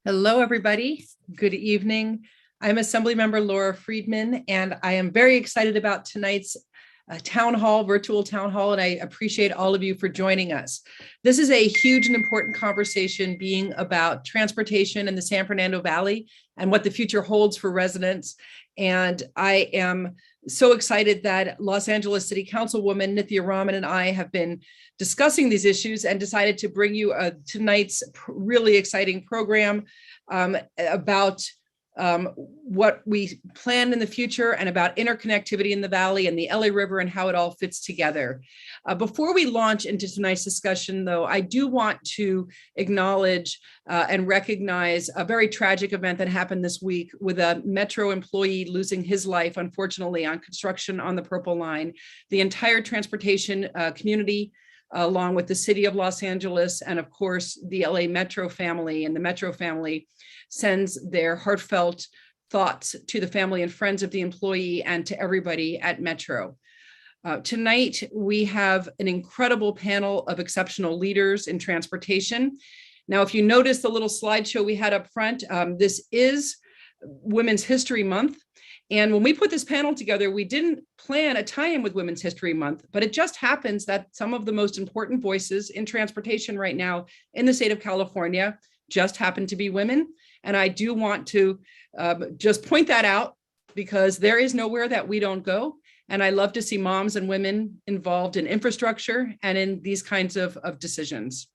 Hello, everybody. Good evening. I'm Assemblymember Laura Friedman, and I am very excited about tonight's virtual town hall, and I appreciate all of you for joining us. This is a huge and important conversation being about transportation in the San Fernando Valley and what the future holds for residents. And I am so excited that Los Angeles City Councilwoman Nithya Raman and I have been discussing these issues and decided to bring you tonight's really exciting program about what we plan in the future and about interconnectivity in the Valley and the LA River and how it all fits together. Before we launch into tonight's discussion, though, I do want to acknowledge and recognize a very tragic event that happened this week with a Metro employee losing his life, unfortunately, on construction on the Purple Line. The entire transportation community, along with the city of Los Angeles and, of course, the LA Metro family and the Metro family, sends their heartfelt thoughts to the family and friends of the employee and to everybody at Metro. Tonight, we have an incredible panel of exceptional leaders in transportation. Now, if you notice the little slideshow we had up front, this is Women's History Month. And when we put this panel together, we didn't plan a tie-in with Women's History Month, but it just happens that some of the most important voices in transportation right now in the state of California just happen to be women. And I do want to just point that out because there is nowhere that we don't go. And I love to see moms and women involved in infrastructure and in these kinds of decisions.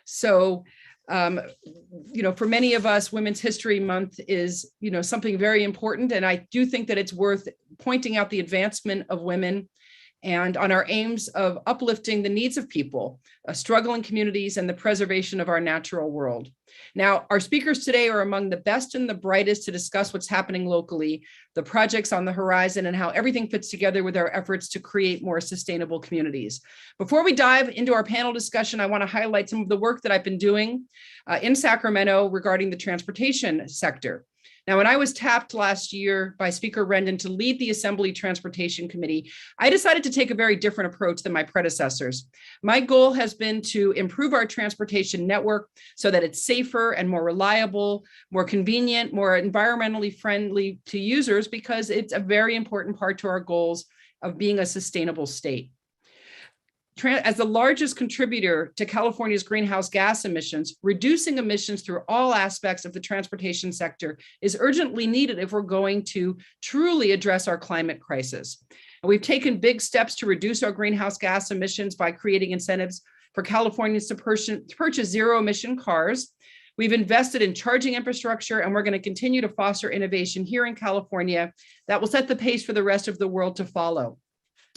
So, for many of us, Women's History Month is, something very important. And I do think that it's worth pointing out the advancement of women and on our aims of uplifting the needs of people, struggling communities, and the preservation of our natural world. Now, our speakers today are among the best and the brightest to discuss what's happening locally, the projects on the horizon, and how everything fits together with our efforts to create more sustainable communities. Before we dive into our panel discussion, I want to highlight some of the work that I've been doing in Sacramento regarding the transportation sector. Now, when I was tapped last year by Speaker Rendon to lead the Assembly Transportation Committee, I decided to take a very different approach than my predecessors. My goal has been to improve our transportation network so that it's safer and more reliable, more convenient, more environmentally friendly to users, because it's a very important part to our goals of being a sustainable state. As the largest contributor to California's greenhouse gas emissions, reducing emissions through all aspects of the transportation sector is urgently needed if we're going to truly address our climate crisis. And we've taken big steps to reduce our greenhouse gas emissions by creating incentives for Californians to purchase zero-emission cars. We've invested in charging infrastructure, and we're going to continue to foster innovation here in California that will set the pace for the rest of the world to follow.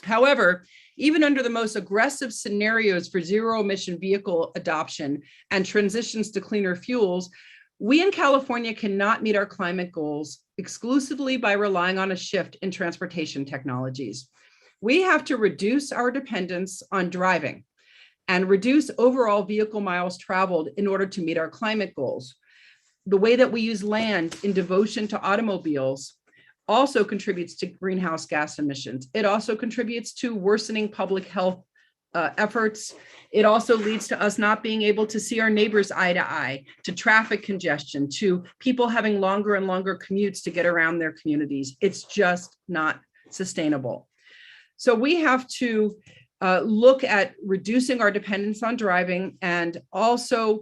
However, even under the most aggressive scenarios for zero-emission vehicle adoption and transitions to cleaner fuels, we in California cannot meet our climate goals exclusively by relying on a shift in transportation technologies. We have to reduce our dependence on driving and reduce overall vehicle miles traveled in order to meet our climate goals. The way that we use land in devotion to automobiles also contributes to greenhouse gas emissions. It also contributes to worsening public health efforts. It also leads to us not being able to see our neighbors eye to eye, to traffic congestion, to people having longer and longer commutes to get around their communities. It's just not sustainable. So we have to look at reducing our dependence on driving and also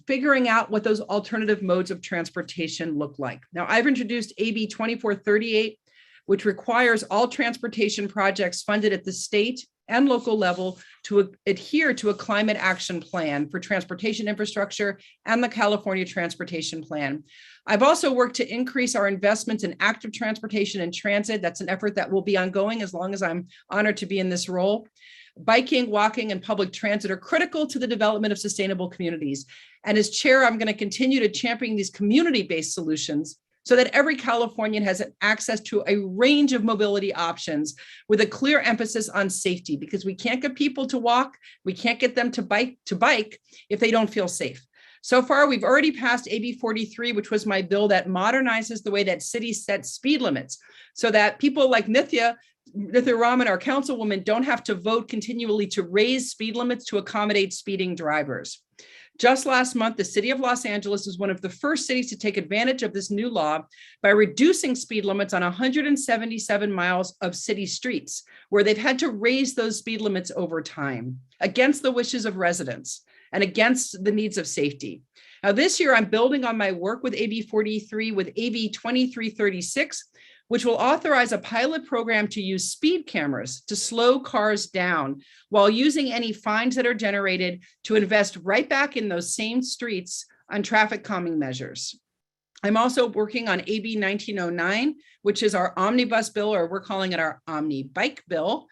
figuring out what those alternative modes of transportation look like. Now, I've introduced AB 2438, which requires all transportation projects funded at the state and local level to adhere to a climate action plan for transportation infrastructure and the California Transportation Plan. I've also worked to increase our investments in active transportation and transit. That's an effort that will be ongoing as long as I'm honored to be in this role. Biking, walking, and public transit are critical to the development of sustainable communities. And as chair, I'm going to continue to champion these community-based solutions so that every Californian has access to a range of mobility options with a clear emphasis on safety, because we can't get people to walk, we can't get them to bike if they don't feel safe. So far, we've already passed AB 43, which was my bill that modernizes the way that cities set speed limits so that people like Nithya Raman, our councilwoman, don't have to vote continually to raise speed limits to accommodate speeding drivers. Just last month, the city of Los Angeles was one of the first cities to take advantage of this new law by reducing speed limits on 177 miles of city streets, where they've had to raise those speed limits over time against the wishes of residents and against the needs of safety. Now, this year, I'm building on my work with AB 43 with AB 2336, which will authorize a pilot program to use speed cameras to slow cars down while using any fines that are generated to invest right back in those same streets on traffic calming measures. I'm also working on AB 1909, which is our omnibus bill, or we're calling it our omni bike bill,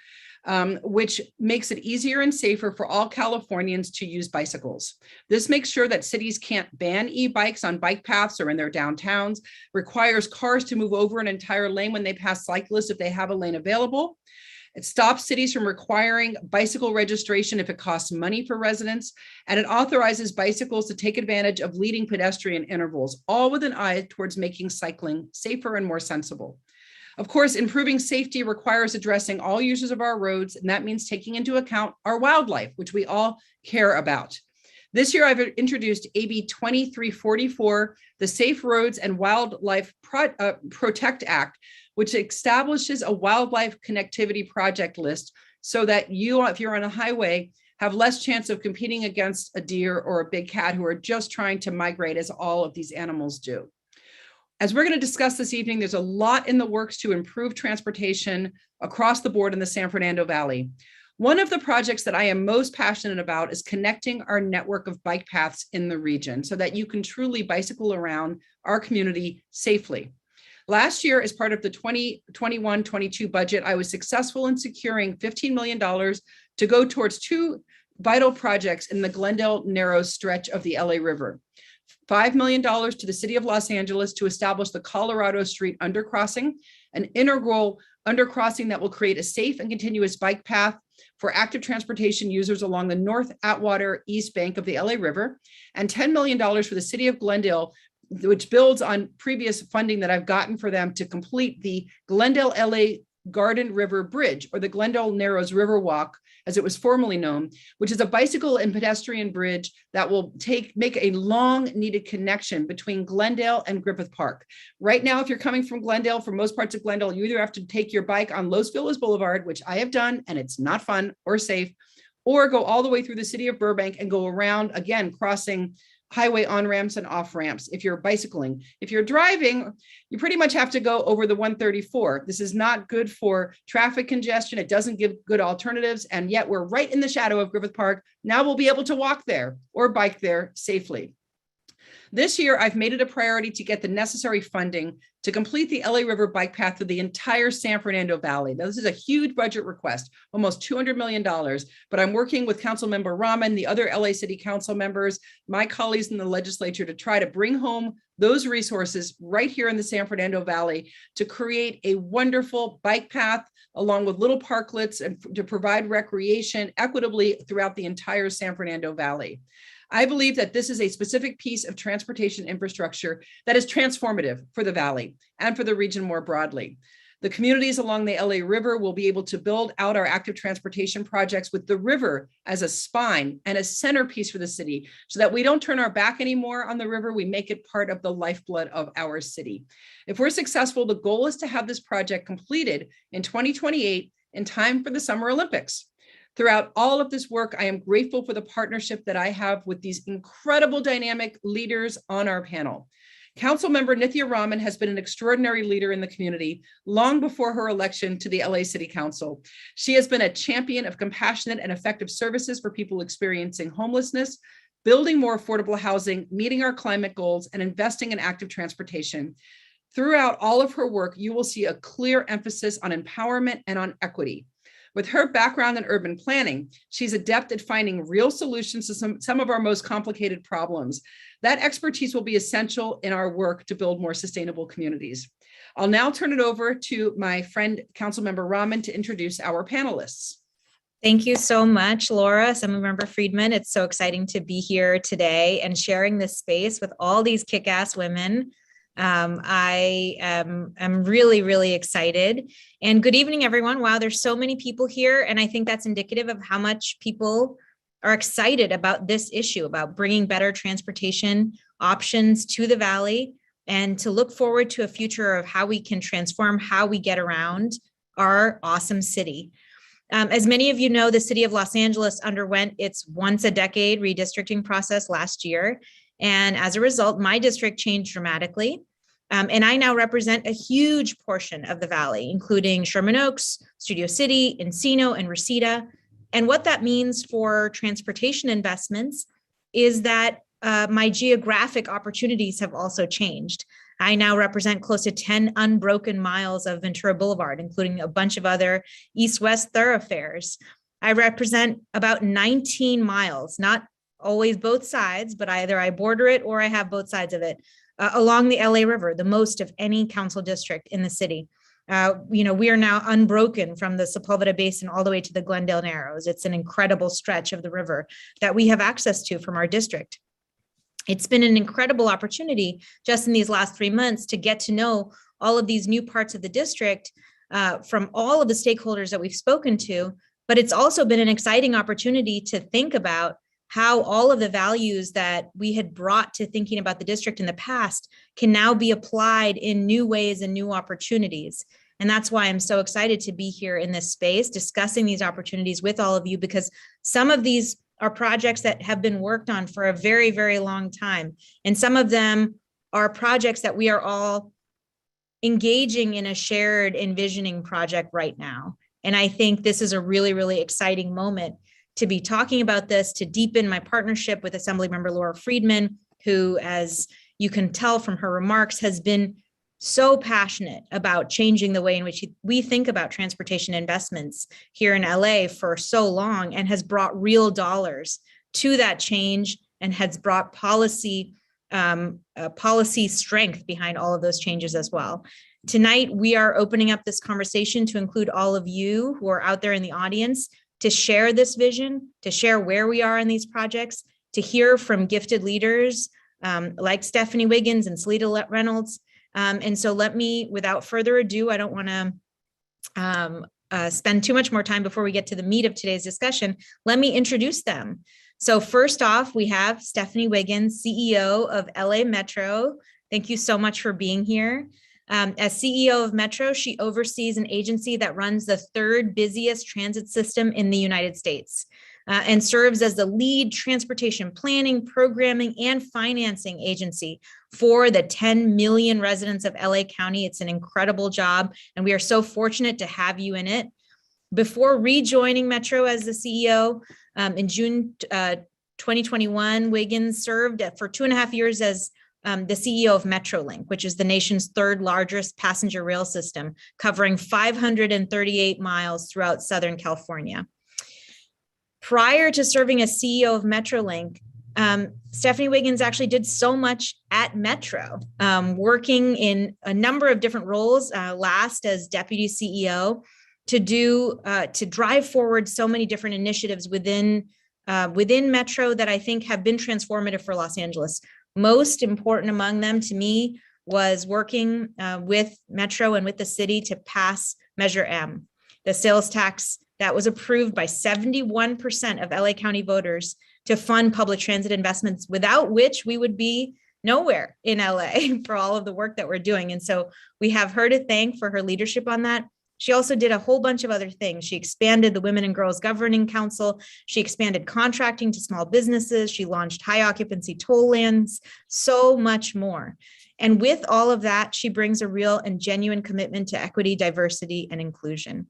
which makes it easier and safer for all Californians to use bicycles. This makes sure that cities can't ban e-bikes on bike paths or in their downtowns, requires cars to move over an entire lane when they pass cyclists if they have a lane available. It stops cities from requiring bicycle registration if it costs money for residents, and it authorizes bicycles to take advantage of leading pedestrian intervals, all with an eye towards making cycling safer and more sensible. Of course, improving safety requires addressing all users of our roads, and that means taking into account our wildlife, which we all care about. This year, I've introduced AB 2344, the Safe Roads and Wildlife Protect Act, which establishes a wildlife connectivity project list so that you, if you're on a highway, have less chance of competing against a deer or a big cat who are just trying to migrate, as all of these animals do. As we're going to discuss this evening, there's a lot in the works to improve transportation across the board in the San Fernando Valley. One of the projects that I am most passionate about is connecting our network of bike paths in the region so that you can truly bicycle around our community safely. Last year, as part of the 2021-22 budget, I was successful in securing $15 million to go towards two vital projects in the Glendale Narrows stretch of the LA River. $5 million to the city of Los Angeles to establish the Colorado Street undercrossing, an integral undercrossing that will create a safe and continuous bike path for active transportation users along the North Atwater East Bank of the LA River, and $10 million for the city of Glendale, which builds on previous funding that I've gotten for them to complete the Glendale LA Garden River Bridge, or the Glendale Narrows Riverwalk, as it was formerly known, which is a bicycle and pedestrian bridge that will make a long needed connection between Glendale and Griffith Park. Right now, if you're coming from Glendale, from most parts of Glendale, you either have to take your bike on Los Feliz Boulevard, which I have done, and it's not fun or safe, or go all the way through the city of Burbank and go around, again, crossing highway on-ramps and off-ramps if you're bicycling. If you're driving, you pretty much have to go over the 134. This is not good for traffic congestion. It doesn't give good alternatives. And yet we're right in the shadow of Griffith Park. Now we'll be able to walk there or bike there safely. This year, I've made it a priority to get the necessary funding to complete the LA River bike path through the entire San Fernando Valley. Now, this is a huge budget request, almost $200 million, but I'm working with Councilmember Raman, the other LA City Council members, my colleagues in the legislature to try to bring home those resources right here in the San Fernando Valley to create a wonderful bike path along with little parklets and to provide recreation equitably throughout the entire San Fernando Valley. I believe that this is a specific piece of transportation infrastructure that is transformative for the Valley and for the region more broadly. The communities along the LA River will be able to build out our active transportation projects with the river as a spine and a centerpiece for the city so that we don't turn our back anymore on the river. We make it part of the lifeblood of our city. If we're successful, the goal is to have this project completed in 2028 in time for the Summer Olympics. Throughout all of this work, I am grateful for the partnership that I have with these incredible dynamic leaders on our panel. Councilmember Nithya Raman has been an extraordinary leader in the community long before her election to the LA City Council. She has been a champion of compassionate and effective services for people experiencing homelessness, building more affordable housing, meeting our climate goals, and investing in active transportation. Throughout all of her work, you will see a clear emphasis on empowerment and on equity. With her background in urban planning, she's adept at finding real solutions to some of our most complicated problems. That expertise will be essential in our work to build more sustainable communities. I'll now turn it over to my friend, Councilmember Raman, to introduce our panelists. Thank you so much, Laura, Assemblymember Friedman. It's so exciting to be here today and sharing this space with all these kick-ass women. I am really, really excited. And good evening, everyone. Wow, there's so many people here. And I think that's indicative of how much people are excited about this issue, about bringing better transportation options to the Valley, and to look forward to a future of how we can transform how we get around our awesome city. As many of you know, the city of Los Angeles underwent its once a decade redistricting process last year. And as a result, my district changed dramatically. And I now represent a huge portion of the Valley, including Sherman Oaks, Studio City, Encino, and Reseda. And what that means for transportation investments is that my geographic opportunities have also changed. I now represent close to 10 unbroken miles of Ventura Boulevard, including a bunch of other east-west thoroughfares. I represent about 19 miles, not always both sides, but either I border it or I have both sides of it, along the LA River, the most of any council district in the city. We are now unbroken from the Sepulveda Basin all the way to the Glendale Narrows. It's an incredible stretch of the river that we have access to from our district. It's been an incredible opportunity just in these last 3 months to get to know all of these new parts of the district from all of the stakeholders that we've spoken to, but it's also been an exciting opportunity to think about how all of the values that we had brought to thinking about the district in the past can now be applied in new ways and new opportunities. And that's why I'm so excited to be here in this space discussing these opportunities with all of you, because some of these are projects that have been worked on for a very, very long time. And some of them are projects that we are all engaging in a shared envisioning project right now. And I think this is a really, really exciting moment to be talking about this, to deepen my partnership with Assemblymember Laura Friedman, who, as you can tell from her remarks, has been so passionate about changing the way in which we think about transportation investments here in LA for so long, and has brought real dollars to that change and has brought policy strength behind all of those changes as well. Tonight, we are opening up this conversation to include all of you who are out there in the audience to share this vision, to share where we are in these projects, to hear from gifted leaders like Stephanie Wiggins and Salida Reynolds. And so let me, without further ado, I don't want to spend too much more time before we get to the meat of today's discussion. Let me introduce them. So first off, we have Stephanie Wiggins, CEO of LA Metro. Thank you so much for being here. As CEO of Metro, she oversees an agency that runs the third busiest transit system in the United States. And serves as the lead transportation planning, programming, and financing agency for the 10 million residents of LA County. It's an incredible job, and we are so fortunate to have you in it. Before rejoining Metro as the CEO in June 2021, Wiggins served for 2.5 years as the CEO of Metrolink, which is the nation's third largest passenger rail system, covering 538 miles throughout Southern California. Prior to serving as CEO of Metrolink, Stephanie Wiggins actually did so much at Metro, working in a number of different roles, last as deputy CEO, to drive forward so many different initiatives within Metro that I think have been transformative for Los Angeles. Most important among them to me was working with Metro and with the city to pass Measure M, the sales tax that was approved by 71% of LA County voters to fund public transit investments, without which we would be nowhere in LA for all of the work that we're doing. And so we have her to thank for her leadership on that. She also did a whole bunch of other things. She expanded the Women and Girls Governing Council. She expanded contracting to small businesses. She launched high occupancy toll lands, so much more. And with all of that, she brings a real and genuine commitment to equity, diversity, and inclusion.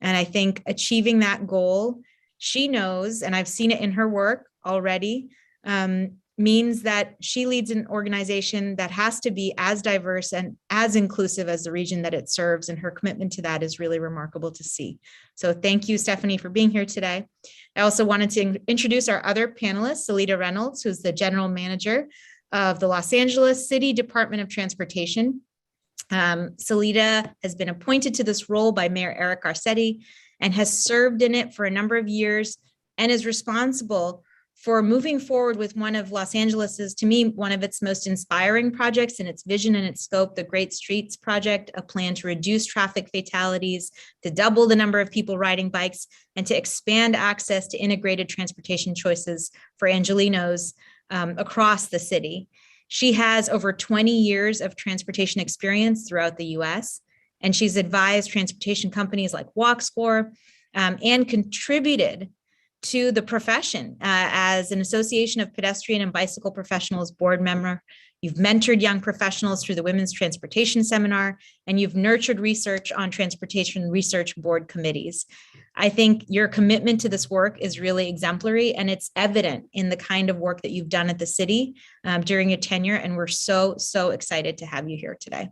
And I think achieving that goal, she knows, and I've seen it in her work already, means that she leads an organization that has to be as diverse and as inclusive as the region that it serves. And her commitment to that is really remarkable to see. So thank you, Stephanie, for being here today. I also wanted to introduce our other panelist, Salida Reynolds, who's the general manager of the Los Angeles City Department of Transportation. Salida has been appointed to this role by Mayor Eric Garcetti and has served in it for a number of years and is responsible for moving forward with one of Los Angeles's, to me, one of its most inspiring projects in its vision and its scope, the Great Streets Project, a plan to reduce traffic fatalities, to double the number of people riding bikes, and to expand access to integrated transportation choices for Angelenos across the city. She has over 20 years of transportation experience throughout the US, and she's advised transportation companies like WalkScore and contributed to the profession as an Association of Pedestrian and Bicycle Professionals board member. You've mentored young professionals through the Women's Transportation Seminar, and you've nurtured research on transportation research board committees. I think your commitment to this work is really exemplary, and it's evident in the kind of work that you've done at the city during your tenure, and we're so excited to have you here today.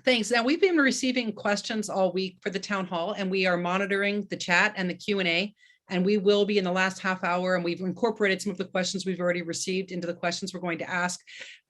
Thanks. Now, we've been receiving questions all week for the town hall, and we are monitoring the chat and the Q&A, and we will be in the last half hour, and we've incorporated some of the questions we've already received into the questions we're going to ask,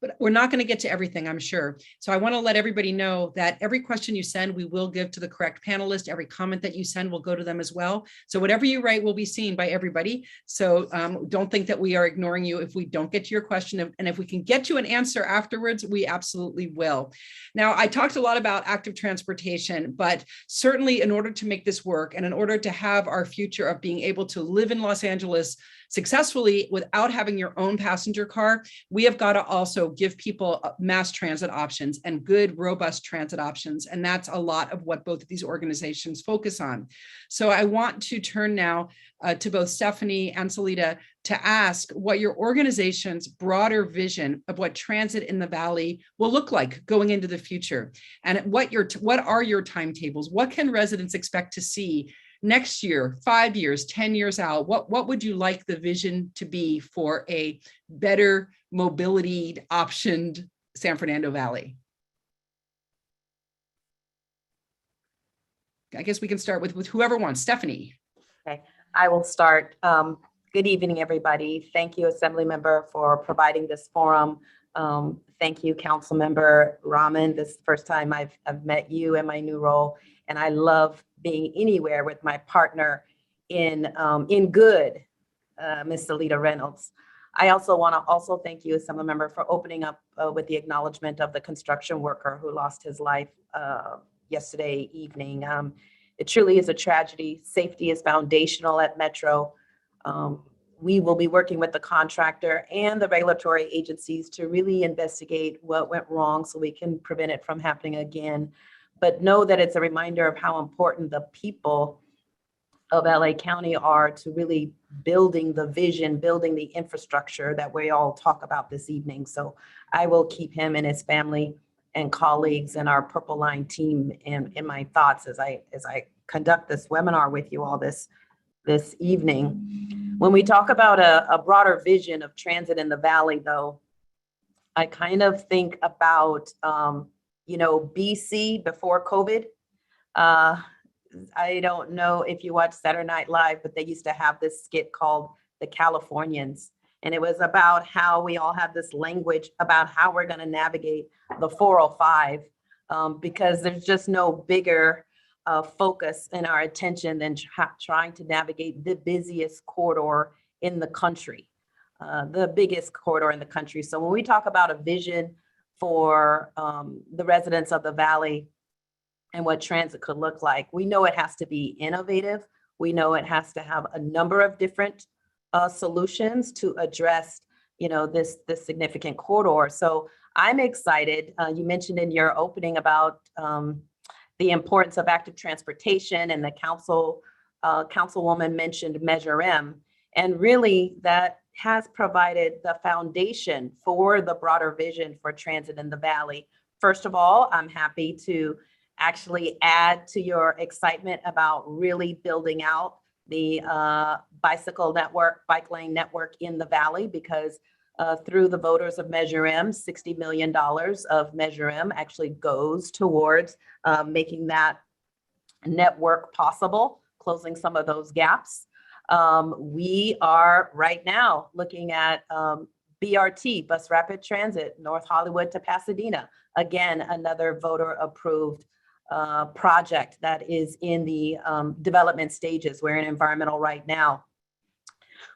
but we're not going to get to everything, I'm sure. So I want to let everybody know that every question you send, we will give to the correct panelist. Every comment that you send will go to them as well. So whatever you write will be seen by everybody. So don't think that we are ignoring you if we don't get to your question. And if we can get you an answer afterwards, we absolutely will. Now, I talked a lot about active transportation, but certainly in order to make this work and in order to have our future of being able to live in Los Angeles successfully without having your own passenger car, we have got to also give people mass transit options and good, robust transit options. And that's a lot of what both of these organizations focus on. So I want to turn now to both Stephanie and Salida to ask what your organization's broader vision of what transit in the Valley will look like going into the future. And what are your timetables? What can residents expect to see next year, 5 years, 10 years out? What would you like the vision to be for a better mobility optioned San Fernando Valley? I guess we can start with whoever wants. Stephanie. Okay, I will start. Good evening, everybody. Thank you, Assemblymember, for providing this forum. Thank you, Councilmember Raman. This is the first time I've met you in my new role, and I love being anywhere with my partner in good, Ms. Salida Reynolds. I also want to thank you, Assemblymember, for opening up with the acknowledgement of the construction worker who lost his life yesterday evening. It truly is a tragedy. Safety is foundational at Metro. We will be working with the contractor and the regulatory agencies to really investigate what went wrong so we can prevent it from happening again. But know that it's a reminder of how important the people of LA County are to really building the vision, building the infrastructure that we all talk about this evening. So I will keep him and his family and colleagues and our Purple Line team in my thoughts as I conduct this webinar with you all this evening. When we talk about a broader vision of transit in the Valley, though, I kind of think about BC before COVID. I don't know if you watch Saturday Night Live, but they used to have this skit called The Californians. And it was about how we all have this language about how we're going to navigate the 405 because there's just no bigger focus in our attention than trying to navigate the busiest corridor in the country, the biggest corridor in the country. So when we talk about a vision for the residents of the Valley and what transit could look like, we know it has to be innovative. We know it has to have a number of different solutions to address, this significant corridor. So I'm excited. You mentioned in your opening about the importance of active transportation, and the councilwoman mentioned Measure M, and really that has provided the foundation for the broader vision for transit in the Valley. First of all, I'm happy to actually add to your excitement about really building out the bike lane network in the Valley, because through the voters of Measure M, $60 million of Measure M actually goes towards making that network possible, closing some of those gaps. We are right now looking at BRT, Bus Rapid Transit, North Hollywood to Pasadena. Again, another voter approved project that is in the development stages. We're in environmental right now.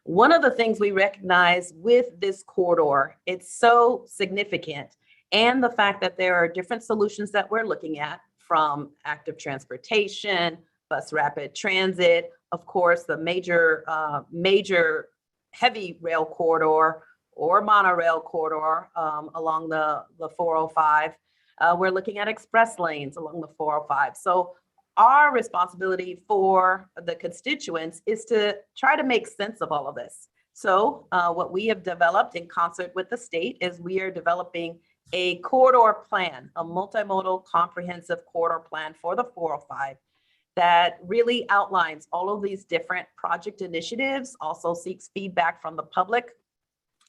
One of the things we recognize with this corridor, it's so significant, and the fact that there are different solutions that we're looking at, from active transportation, bus rapid transit, of course, the major heavy rail corridor or monorail corridor along the 405. We're looking at express lanes along the 405. So our responsibility for the constituents is to try to make sense of all of this. So what we have developed in concert with the state is we are developing a corridor plan, a multimodal comprehensive corridor plan for the 405 that really outlines all of these different project initiatives, also seeks feedback from the public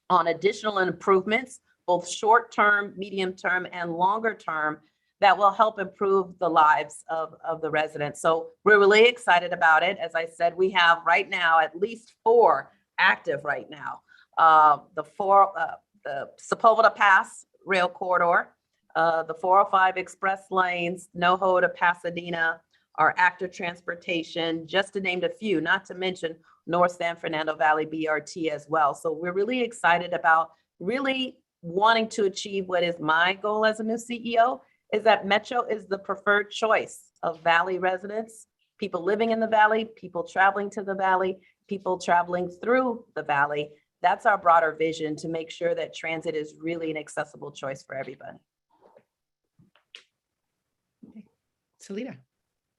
on additional improvements, both short-term, medium-term, and longer-term, that will help improve the lives of the residents. So we're really excited about it. As I said, we have right now at least 4 active right now. The Sepulveda Pass rail corridor, the 405 express lanes, NoHo to Pasadena, our active transportation, just to name a few, not to mention North San Fernando Valley BRT as well. So we're really excited about really wanting to achieve what is my goal as a new CEO, is that Metro is the preferred choice of Valley residents, people living in the Valley, people traveling to the Valley, people traveling through the Valley. That's our broader vision, to make sure that transit is really an accessible choice for everybody. Salida.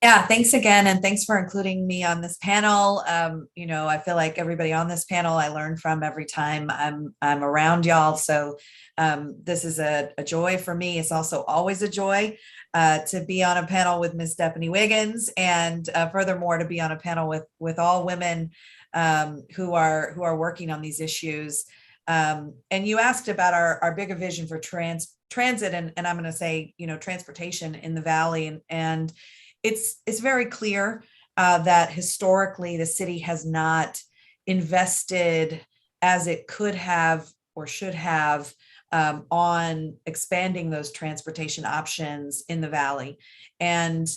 Yeah, thanks again. And thanks for including me on this panel. I feel like everybody on this panel I learn from every time I'm around y'all. So this is a joy for me. It's also always a joy to be on a panel with Ms. Stephanie Wiggins, and furthermore, to be on a panel with all women who are working on these issues. And you asked about our bigger vision for transit, and I'm going to say, transportation in the Valley. And it's very clear that historically the city has not invested as it could have or should have on expanding those transportation options in the Valley. And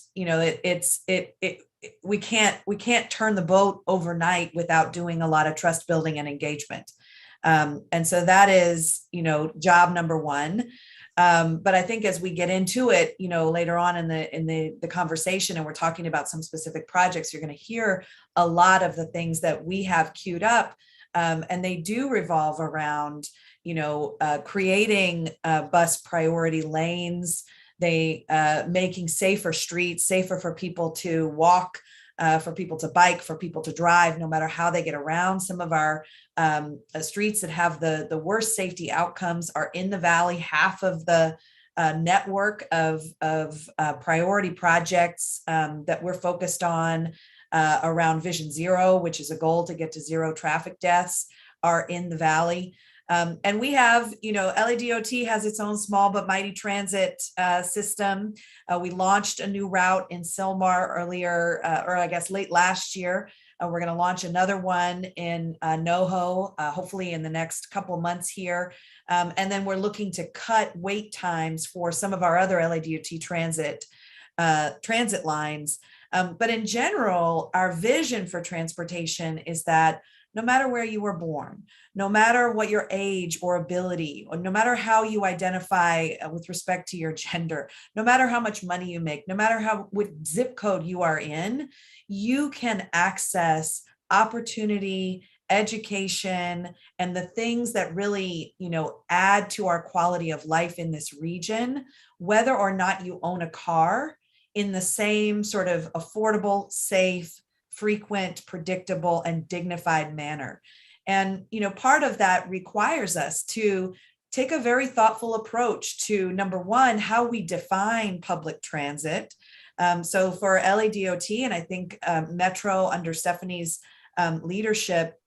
we can't turn the boat overnight without doing a lot of trust building and engagement. And so that is, job number one. But I think as we get into it, later on in the conversation, and we're talking about some specific projects, you're going to hear a lot of the things that we have queued up, and they do revolve around, creating bus priority lanes, making safer streets, safer for people to walk, for people to bike, for people to drive, no matter how they get around. Some of our streets that have the worst safety outcomes are in the Valley. Half of the network of priority projects that we're focused on around Vision Zero, which is a goal to get to 0 traffic deaths, are in the Valley. And we have, LADOT has its own small but mighty transit system. We launched a new route in Sylmar earlier, or I guess late last year. We're going to launch another one in NoHo, hopefully in the next couple months here. And then we're looking to cut wait times for some of our other LADOT transit lines. But in general, our vision for transportation is that no matter where you were born, no matter what your age or ability, or no matter how you identify with respect to your gender, no matter how much money you make, no matter what zip code you are in, you can access opportunity, education, and the things that really, add to our quality of life in this region, whether or not you own a car, in the same sort of affordable, safe, frequent, predictable, and dignified manner. And, part of that requires us to take a very thoughtful approach to, number one, how we define public transit. So for LADOT, and I think Metro under Stephanie's leadership,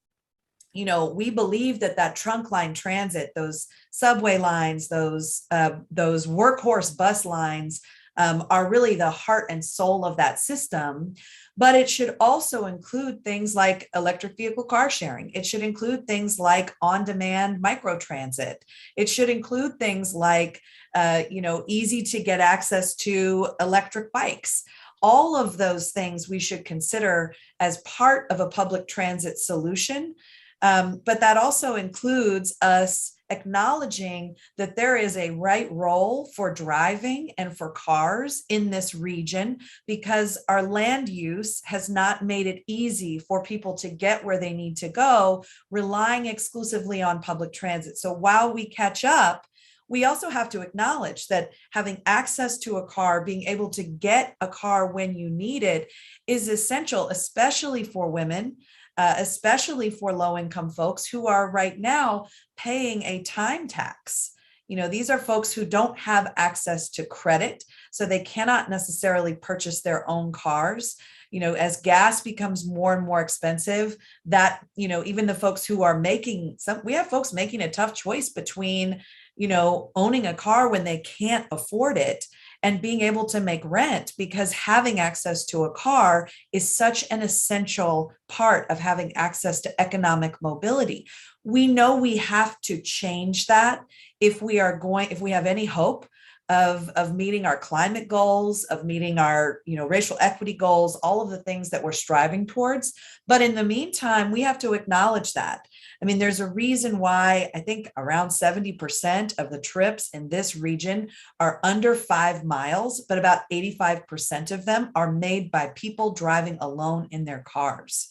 we believe that trunk line transit, those subway lines, those workhorse bus lines, are really the heart and soul of that system. But it should also include things like electric vehicle car sharing. It should include things like on-demand microtransit. It should include things like, easy to get access to electric bikes. All of those things we should consider as part of a public transit solution. But that also includes us acknowledging that there is a right role for driving and for cars in this region, because our land use has not made it easy for people to get where they need to go, relying exclusively on public transit. So while we catch up, we also have to acknowledge that having access to a car, being able to get a car when you need it, is essential, especially for women, especially for low-income folks who are right now paying a time tax. These are folks who don't have access to credit, so they cannot necessarily purchase their own cars. As gas becomes more and more expensive, that, even the folks who are we have folks making a tough choice between, owning a car when they can't afford it and being able to make rent, because having access to a car is such an essential part of having access to economic mobility. We know we have to change that if we have any hope of meeting our climate goals, of meeting our, racial equity goals, all of the things that we're striving towards. But in the meantime, we have to acknowledge that. There's a reason why I think around 70% of the trips in this region are under 5 miles, but about 85% of them are made by people driving alone in their cars.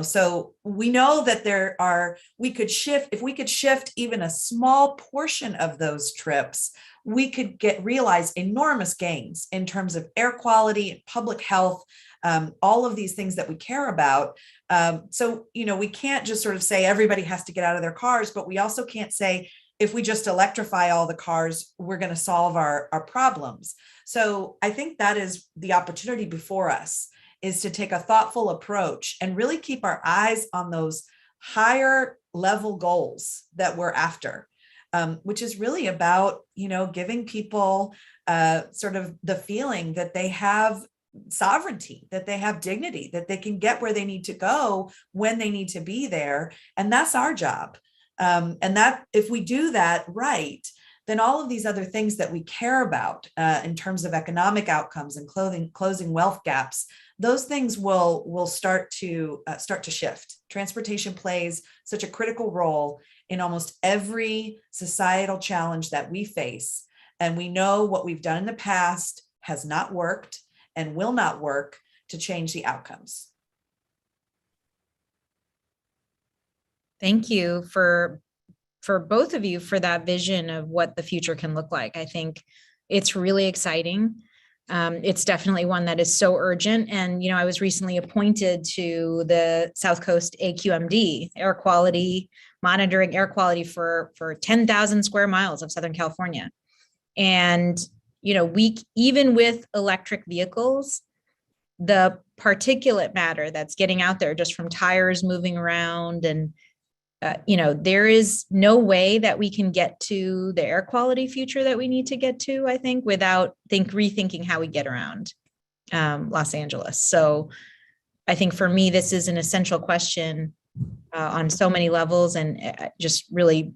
So we know that if we could shift even a small portion of those trips, we could realize enormous gains in terms of air quality, public health, all of these things that we care about. So we can't just sort of say everybody has to get out of their cars, but we also can't say if we just electrify all the cars, we're going to solve our problems. So I think that is the opportunity before us, is to take a thoughtful approach and really keep our eyes on those higher level goals that we're after, which is really about, giving people sort of the feeling that they have sovereignty, that they have dignity, that they can get where they need to go when they need to be there. And that's our job. And that if we do that right, then all of these other things that we care about in terms of economic outcomes and closing wealth gaps, those things will start to shift. Transportation plays such a critical role in almost every societal challenge that we face. And we know what we've done in the past has not worked and will not work to change the outcomes. Thank you for both of you for that vision of what the future can look like. I think it's really exciting. It's definitely one that is so urgent. And, I was recently appointed to the South Coast AQMD, air quality, monitoring air quality for 10,000 square miles of Southern California. And, even with electric vehicles, the particulate matter that's getting out there just from tires moving around and there is no way that we can get to the air quality future that we need to get to, I think, without rethinking how we get around Los Angeles. So I think for me, this is an essential question on so many levels, and just really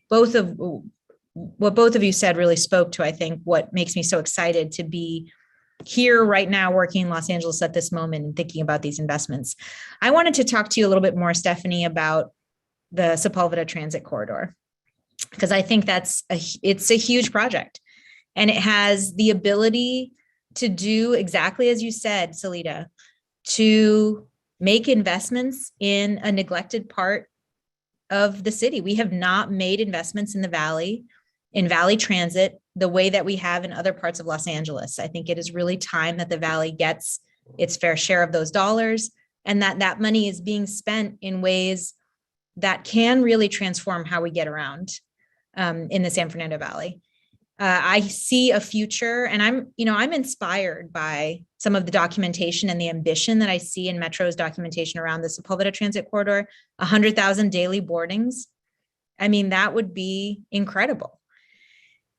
what both of you said really spoke to, I think, what makes me so excited to be here right now working in Los Angeles at this moment and thinking about these investments. I wanted to talk to you a little bit more, Stephanie, about the Sepulveda transit corridor, because I think it's a huge project, and it has the ability to do exactly as you said, Salida, to make investments in a neglected part of the city. We have not made investments in the Valley, in Valley Transit, the way that we have in other parts of Los Angeles. I think it is really time that the Valley gets its fair share of those dollars, and that money is being spent in ways that can really transform how we get around in the San Fernando Valley. I see a future, and I'm inspired by some of the documentation and the ambition that I see in Metro's documentation around the Sepulveda transit corridor. 100,000 daily boardings. That would be incredible.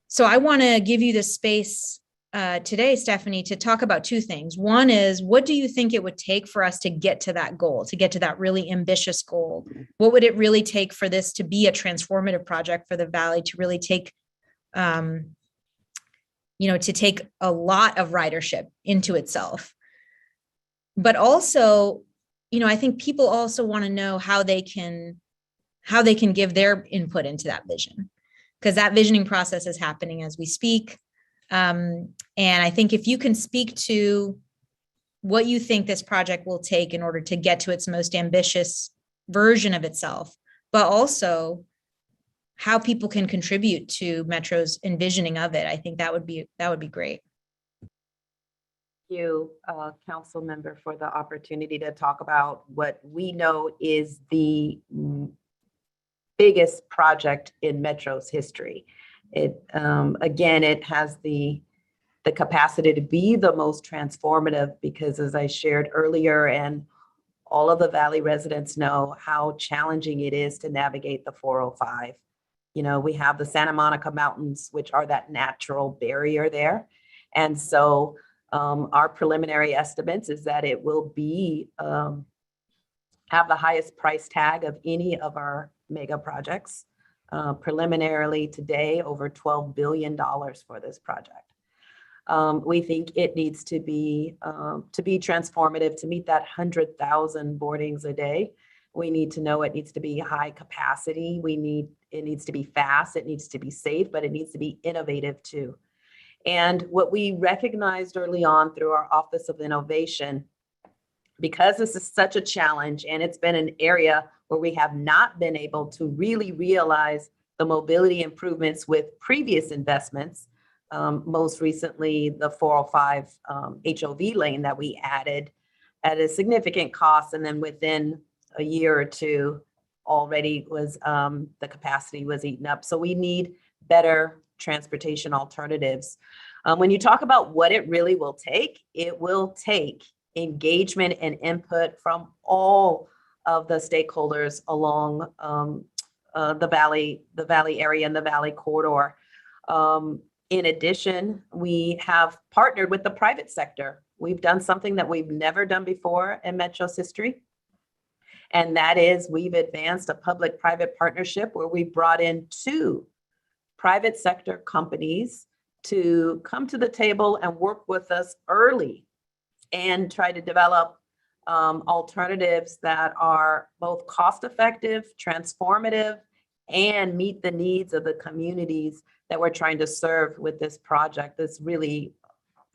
So I want to give you the space today, Stephanie, to talk about two things. One is, what do you think it would take for us to get to that goal, to get to that really ambitious goal? What would it really take for this to be a transformative project for the Valley, to really take, to take a lot of ridership into itself? But also, I think people also want to know how they can give their input into that vision, because that visioning process is happening as we speak. And I think if you can speak to what you think this project will take in order to get to its most ambitious version of itself, but also how people can contribute to Metro's envisioning of it, I think that would be great. Thank you, council member, for the opportunity to talk about what we know is the biggest project in Metro's history. It again, it has the capacity to be the most transformative because, as I shared earlier, and all of the Valley residents know how challenging it is to navigate the 405. We have the Santa Monica Mountains, which are that natural barrier there. And so our preliminary estimates is that it will be have the highest price tag of any of our mega projects. Preliminarily today, over $12 billion for this project. We think it needs to be transformative to meet that 100,000 boardings a day. We need to know it needs to be high capacity. It needs to be fast. It needs to be safe, but it needs to be innovative too. And what we recognized early on through our Office of Innovation, because this is such a challenge and it's been an area where we have not been able to really realize the mobility improvements with previous investments, most recently the 405 HOV lane that we added at a significant cost, and then within a year or two already was the capacity was eaten up. So we need better transportation alternatives. When you talk about what it really will take, it will take engagement and input from all of the stakeholders along the Valley area and the Valley corridor. In addition, we have partnered with the private sector. We've done something that we've never done before in Metro's history. And that is we've advanced a public-private partnership where we brought in 2 private sector companies to come to the table and work with us early and try to develop alternatives that are both cost-effective, transformative, and meet the needs of the communities that we're trying to serve with this project, this really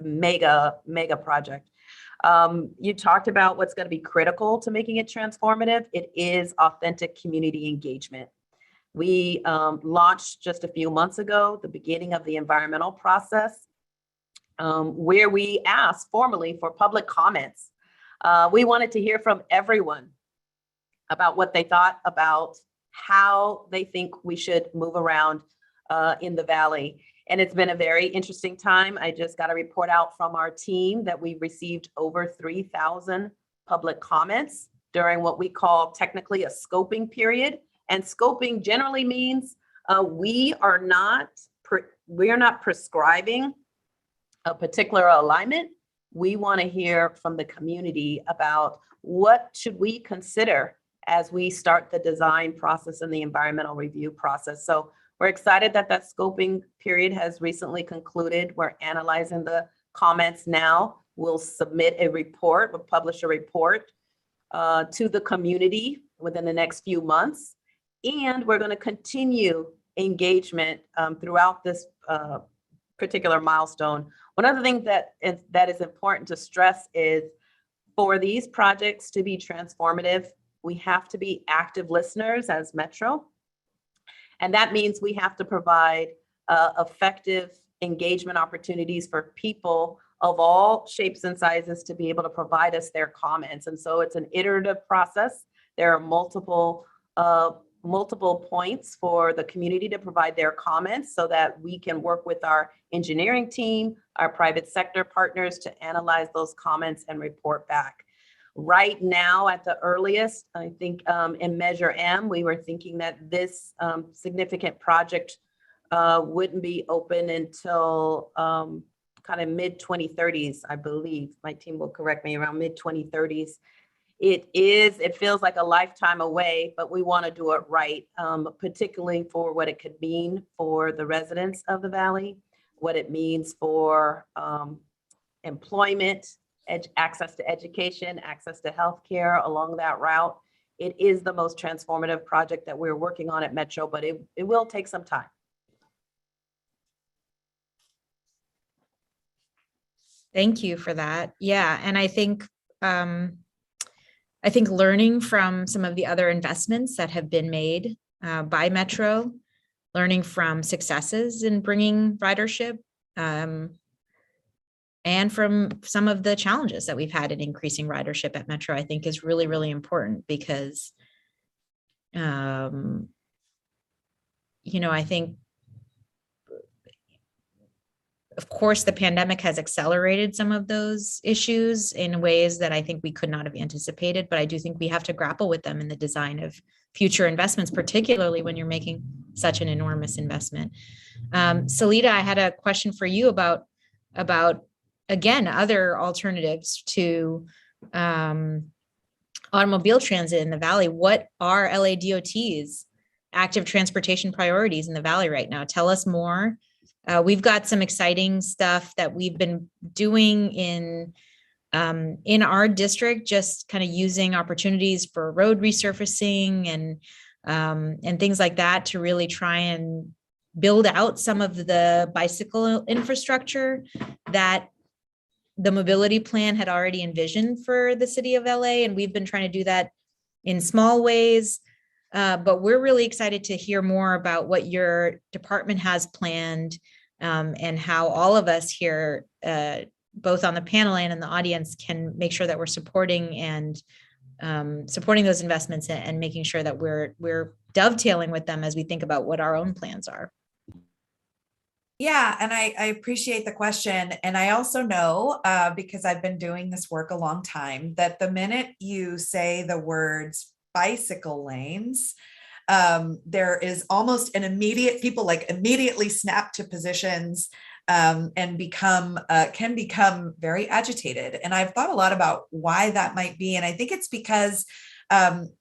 mega project. You talked about what's going to be critical to making it transformative. It is authentic community engagement. We launched just a few months ago the beginning of the environmental process, where we asked formally for public comments. We wanted to hear from everyone about what they thought about how they think we should move around in the Valley. And it's been a very interesting time. I just got a report out from our team that we received over 3,000 public comments during what we call technically a scoping period. And scoping generally means we are not prescribing a particular alignment. We want to hear from the community about what should we consider as we start the design process and the environmental review process. So we're excited that that scoping period has recently concluded. We're analyzing the comments now. We'll submit a report, we'll publish a report to the community within the next few months. And we're going to continue engagement throughout this particular milestone. One other thing that is important to stress is for these projects to be transformative, we have to be active listeners as Metro. And that means we have to provide effective engagement opportunities for people of all shapes and sizes to be able to provide us their comments. And so it's an iterative process. There are multiple points for the community to provide their comments so that we can work with our engineering team, our private sector partners to analyze those comments and report back. Right now, at the earliest, I think in Measure M, we were thinking that this significant project wouldn't be open until kind of mid-2030s, I believe. My team will correct me, around mid-2030s. It feels like a lifetime away, but we want to do it right, particularly for what it could mean for the residents of the Valley, what it means for employment, access to education, access to healthcare along that route. It is the most transformative project that we're working on at Metro, but it will take some time. Thank you for that. Yeah, and I think learning from some of the other investments that have been made by Metro, learning from successes in bringing ridership, and from some of the challenges that we've had in increasing ridership at Metro, I think is really, really important because, I think, of course, the pandemic has accelerated some of those issues in ways that I think we could not have anticipated, but I do think we have to grapple with them in the design of future investments, particularly when you're making such an enormous investment. Salida, I had a question for you about again, other alternatives to automobile transit in the Valley. What are LADOT's active transportation priorities in the Valley right now? Tell us more. We've got some exciting stuff that we've been doing in our district, just kind of using opportunities for road resurfacing and things like that to really try and build out some of the bicycle infrastructure that the mobility plan had already envisioned for the city of LA. And we've been trying to do that in small ways. But we're really excited to hear more about what your department has planned, and how all of us here, both on the panel and in the audience, can make sure that we're supporting those investments and making sure that we're dovetailing with them as we think about what our own plans are. Yeah, and I appreciate the question. And I also know, because I've been doing this work a long time, that the minute you say the words bicycle lanes, there is almost an people immediately snap to positions and can become very agitated. And I've thought a lot about why that might be. And I think it's because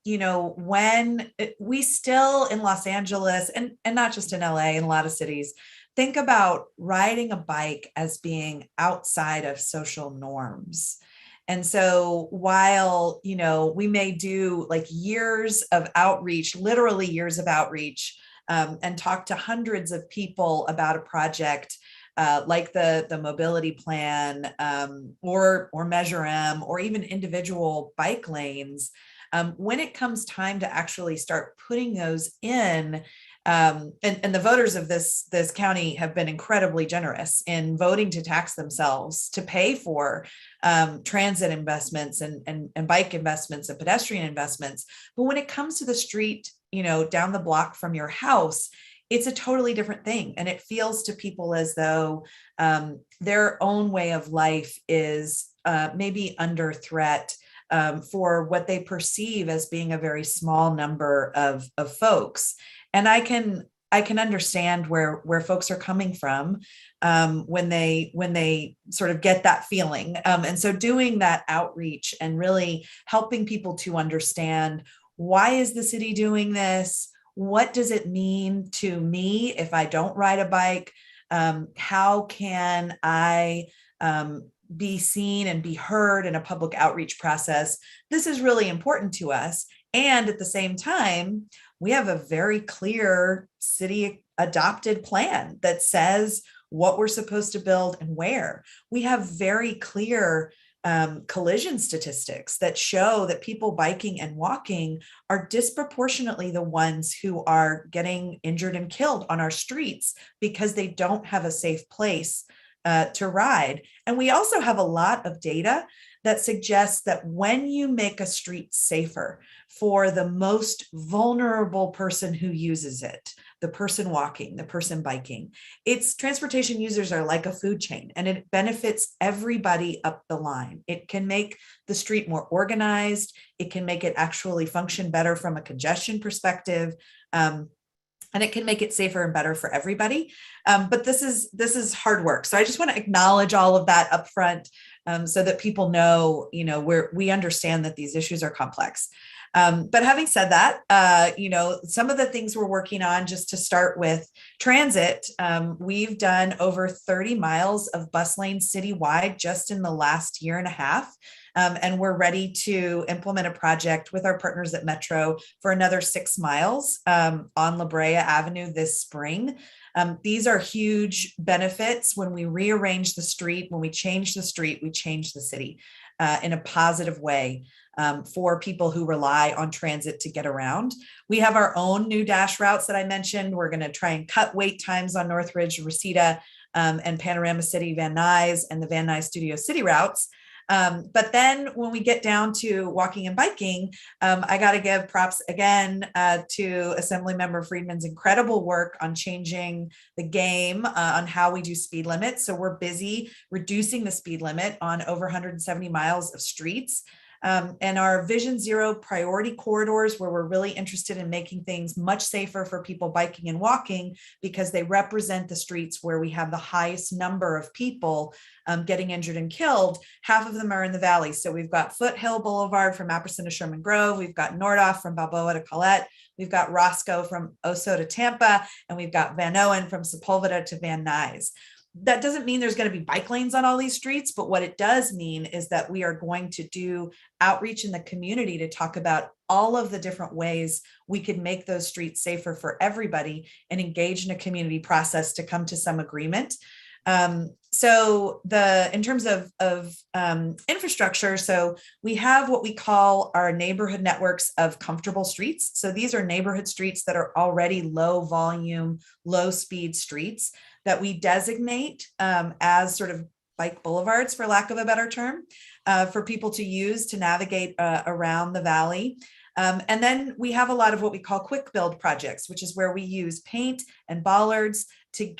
when we still in Los Angeles and not just in LA, in a lot of cities, think about riding a bike as being outside of social norms. And so while, we may do like years of outreach, literally years of outreach, and talk to hundreds of people about a project like the mobility plan, or Measure M, or even individual bike lanes, when it comes time to actually start putting those in, and the voters of this county have been incredibly generous in voting to tax themselves to pay for transit investments and bike investments and pedestrian investments. But when it comes to the street, down the block from your house, it's a totally different thing. And it feels to people as though their own way of life is maybe under threat for what they perceive as being a very small number of folks. And I can understand where folks are coming from when they sort of get that feeling. And so doing that outreach and really helping people to understand, why is the city doing this? What does it mean to me if I don't ride a bike? How can I be seen and be heard in a public outreach process? This is really important to us. And at the same time, we have a very clear city adopted plan that says what we're supposed to build and where. We have very clear collision statistics that show that people biking and walking are disproportionately the ones who are getting injured and killed on our streets because they don't have a safe place to ride. And we also have a lot of data that suggests that when you make a street safer for the most vulnerable person who uses it, the person walking, the person biking, transportation users are like a food chain, and it benefits everybody up the line. It can make the street more organized. It can make it actually function better from a congestion perspective. And it can make it safer and better for everybody. But this is hard work. So I just want to acknowledge all of that up front, so that people know, we understand that these issues are complex. But having said that, some of the things we're working on, just to start with transit, we've done over 30 miles of bus lanes citywide just in the last year and a half. And we're ready to implement a project with our partners at Metro for another 6 miles on La Brea Avenue this spring. These are huge benefits. When we rearrange the street, when we change the street, we change the city in a positive way for people who rely on transit to get around. We have our own new dash routes that I mentioned. We're going to try and cut wait times on Northridge, Reseda, and Panorama City, Van Nuys, and the Van Nuys Studio City routes. But then when we get down to walking and biking, I got to give props again to Assemblymember Friedman's incredible work on changing the game on how we do speed limits. So we're busy reducing the speed limit on over 170 miles of streets. And our Vision Zero priority corridors, where we're really interested in making things much safer for people biking and walking, because they represent the streets where we have the highest number of people getting injured and killed. Half of them are in the valley. So we've got Foothill Boulevard from Apperson to Sherman Grove. We've got Nordhoff from Balboa to Colette. We've got Roscoe from Oso to Tampa. And we've got Van Owen from Sepulveda to Van Nuys. That doesn't mean there's going to be bike lanes on all these streets, but what it does mean is that we are going to do outreach in the community to talk about all of the different ways we could make those streets safer for everybody and engage in a community process to come to some agreement. So in terms of infrastructure, so we have what we call our neighborhood networks of comfortable streets. So these are neighborhood streets that are already low volume, low speed streets that we designate as sort of bike boulevards, for lack of a better term, for people to use to navigate around the valley. And then we have a lot of what we call quick build projects, which is where we use paint and bollards to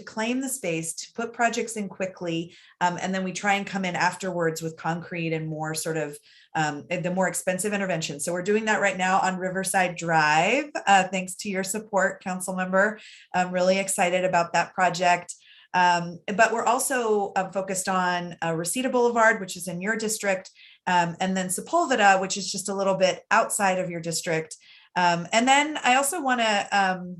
claim the space, to put projects in quickly. And then we try and come in afterwards with concrete and more sort of the more expensive intervention. So we're doing that right now on Riverside Drive, thanks to your support, Councilmember. I'm really excited about that project. But we're also focused on Reseda Boulevard, which is in your district, and then Sepulveda, which is just a little bit outside of your district. And then I also want to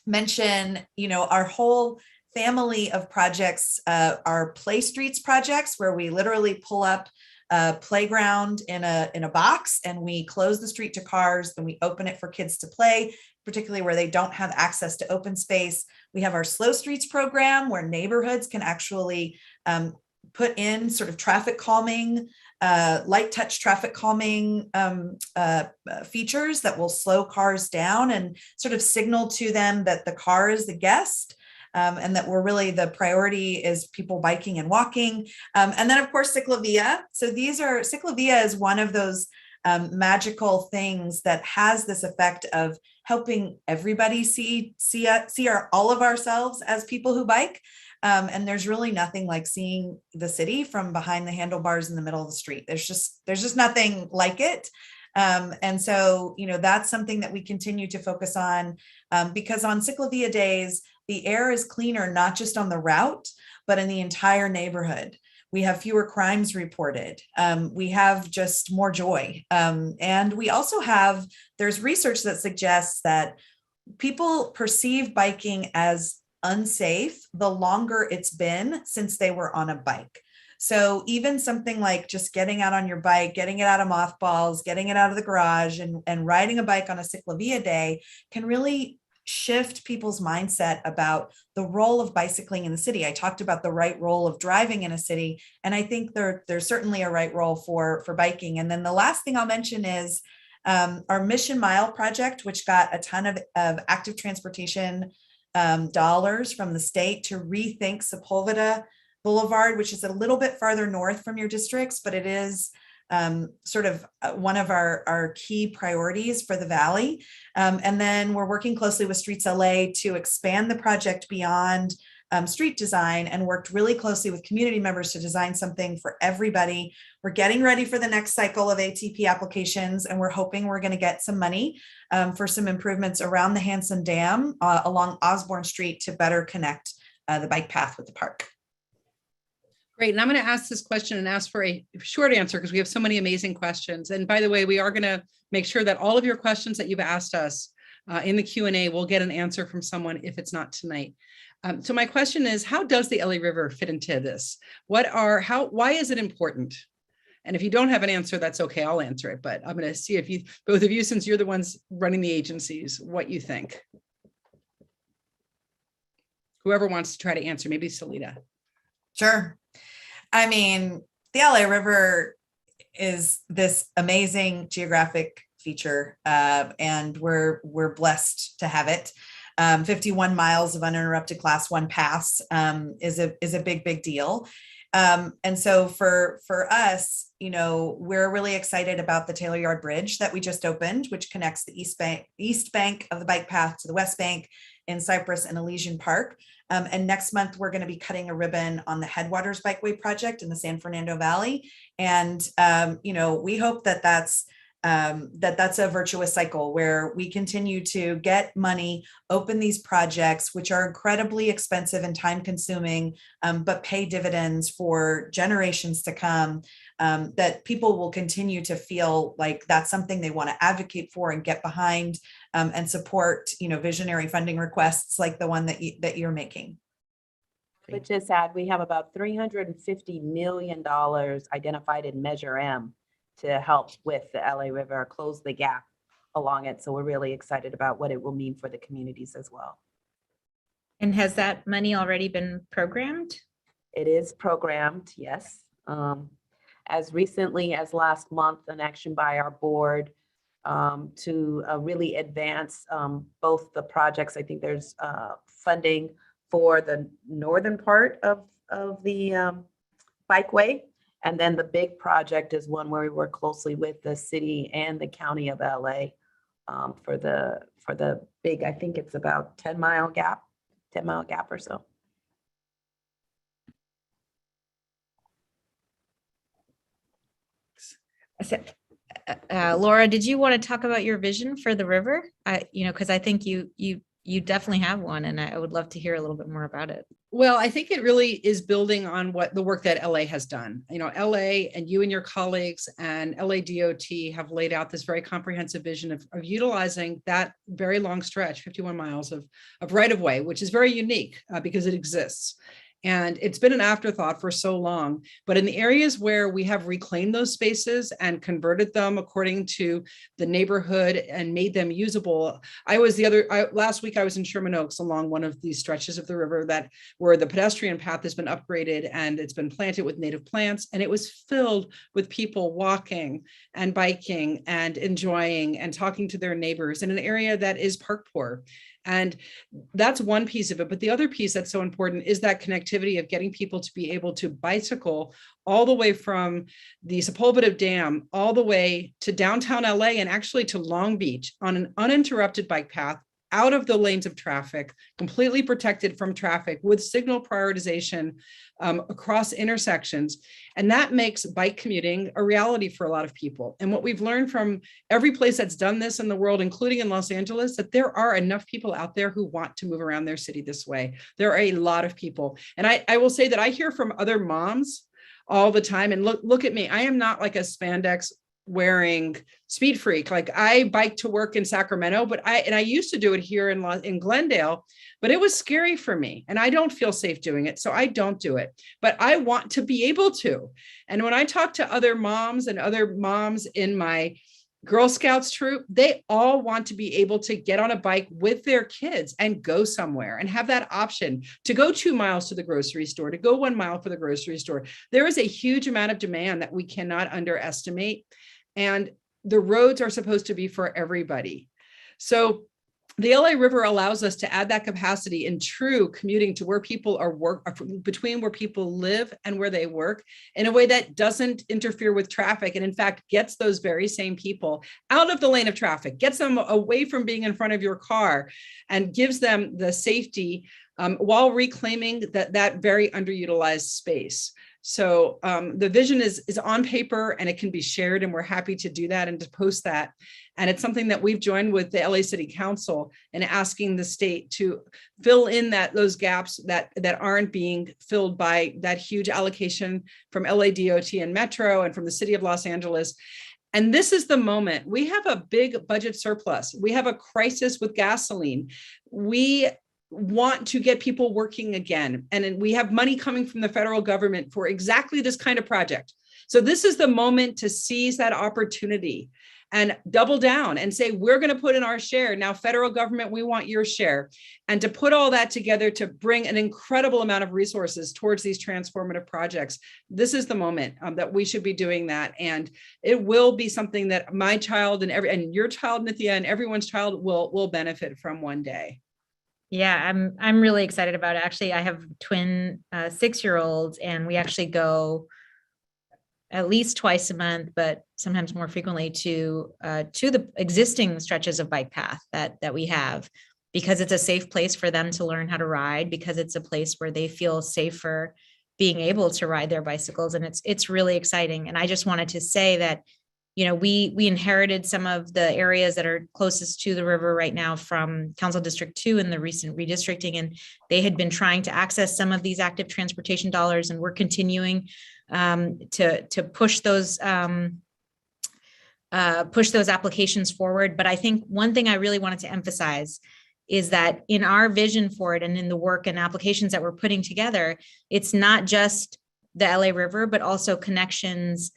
mention, our whole family of projects, our Play Streets projects, where we literally pull up a playground in a box and we close the street to cars and we open it for kids to play, particularly where they don't have access to open space. We have our Slow Streets program, where neighborhoods can actually put in sort of traffic calming, light touch traffic calming features that will slow cars down and sort of signal to them that the car is the guest. And that we're really, the priority is people biking and walking. And then of course, Ciclovia. So Ciclovia is one of those magical things that has this effect of helping everybody see all of ourselves as people who bike. And there's really nothing like seeing the city from behind the handlebars in the middle of the street. There's just nothing like it. And so, that's something that we continue to focus on, because on Ciclovia days, the air is cleaner, not just on the route, but in the entire neighborhood. We have fewer crimes reported. We have just more joy. And we also there's research that suggests that people perceive biking as unsafe the longer it's been since they were on a bike. So even something like just getting out on your bike, getting it out of mothballs, getting it out of the garage and riding a bike on a Ciclovia day can really shift people's mindset about the role of bicycling in the city. I talked about the right role of driving in a city, and I think there's certainly a right role for biking. And then the last thing I'll mention is our Mission Mile project, which got a ton of active transportation dollars from the state to rethink Sepulveda Boulevard, which is a little bit farther north from your districts, but it is sort of one of our key priorities for the Valley. And then we're working closely with Streets LA to expand the project beyond street design, and worked really closely with community members to design something for everybody. We're getting ready for the next cycle of ATP applications, and we're hoping we're going to get some money for some improvements around the Hanson Dam along Osborne Street to better connect the bike path with the park. Great. And I'm going to ask this question and ask for a short answer because we have so many amazing questions. And by the way, we are going to make sure that all of your questions that you've asked us in the Q&A will get an answer from someone if it's not tonight. So my question is, how does the LA River fit into this? Why is it important? And if you don't have an answer, that's okay. I'll answer it. But I'm going to see if both of you, since you're the ones running the agencies, what you think. Whoever wants to try to answer, maybe Salida. Sure. I mean, the LA River is this amazing geographic feature, and we're blessed to have it. 51 miles of uninterrupted Class 1 paths is a big deal. And so for us, we're really excited about the Taylor Yard Bridge that we just opened, which connects the east bank of the bike path to the west bank in Cypress and Elysian Park. And next month, we're going to be cutting a ribbon on the Headwaters Bikeway project in the San Fernando Valley. And, we hope that that's a virtuous cycle where we continue to get money, open these projects, which are incredibly expensive and time consuming, but pay dividends for generations to come, that people will continue to feel like that's something they want to advocate for and get behind, and support, visionary funding requests like the one that you're making. But just add, we have about $350 million identified in Measure M to help with the LA River, close the gap along it. So we're really excited about what it will mean for the communities as well. And has that money already been programmed? It is programmed, yes. As recently as last month, an action by our board to really advance both the projects. I think there's funding for the northern part of the bikeway. And then the big project is one where we work closely with the city and the county of LA for the big, I think it's about 10-mile gap or so. Laura, did you want to talk about your vision for the river? Because I think you definitely have one, and I would love to hear a little bit more about it. Well, I think it really is building on what the work that LA has done. LA and you and your colleagues and LADOT have laid out this very comprehensive vision of utilizing that very long stretch, 51 miles of right-of-way, which is very unique because it exists. And it's been an afterthought for so long, but in the areas where we have reclaimed those spaces and converted them according to the neighborhood and made them usable. Last week I was in Sherman Oaks along one of these stretches of the river where the pedestrian path has been upgraded and it's been planted with native plants, and it was filled with people walking and biking and enjoying and talking to their neighbors in an area that is park poor. And that's one piece of it. But the other piece that's so important is that connectivity of getting people to be able to bicycle all the way from the Sepulveda Dam all the way to downtown LA and actually to Long Beach on an uninterrupted bike path out of the lanes of traffic, completely protected from traffic with signal prioritization across intersections. And that makes bike commuting a reality for a lot of people. And what we've learned from every place that's done this in the world, including in Los Angeles, that there are enough people out there who want to move around their city this way. There are a lot of people. And I will say that I hear from other moms all the time, and look at me, I am not like a spandex wearing speed freak. Like I bike to work in Sacramento, but I used to do it here in Glendale, but it was scary for me and I don't feel safe doing it. So I don't do it, but I want to be able to. And when I talk to other moms and other moms in my Girl Scouts troop, they all want to be able to get on a bike with their kids and go somewhere and have that option to go 2 miles to the grocery store, to go 1 mile for the grocery store. There is a huge amount of demand that we cannot underestimate. And the roads are supposed to be for everybody. So the LA River allows us to add that capacity in true commuting to where people between where people live and where they work in a way that doesn't interfere with traffic. And in fact, gets those very same people out of the lane of traffic, gets them away from being in front of your car and gives them the safety while reclaiming that very underutilized space. So the vision is on paper and it can be shared, and we're happy to do that and to post that. And it's something that we've joined with the LA City Council and asking the state to fill in those gaps that aren't being filled by that huge allocation from LA DOT and Metro and from the city of Los Angeles. And this is the moment. We have a big budget surplus. We have a crisis with gasoline. We want to get people working again. And we have money coming from the federal government for exactly this kind of project. So this is the moment to seize that opportunity and double down and say, we're going to put in our share. Now, federal government, we want your share. And to put all that together to bring an incredible amount of resources towards these transformative projects. This is the moment that we should be doing that. And it will be something that my child and your child, Nithya, and everyone's child will benefit from one day. Yeah, I'm really excited about it. Actually, I have twin 6-year-olds, and we actually go at least twice a month, but sometimes more frequently to the existing stretches of bike path that we have, because it's a safe place for them to learn how to ride, because it's a place where they feel safer being able to ride their bicycles. And it's really exciting. And I just wanted to say that, you know, we inherited some of the areas that are closest to the river right now from Council District 2 in the recent redistricting, and they had been trying to access some of these active transportation dollars, and we're continuing to push those applications forward. But I think one thing I really wanted to emphasize is that in our vision for it and in the work and applications that we're putting together, it's not just the LA River, but also connections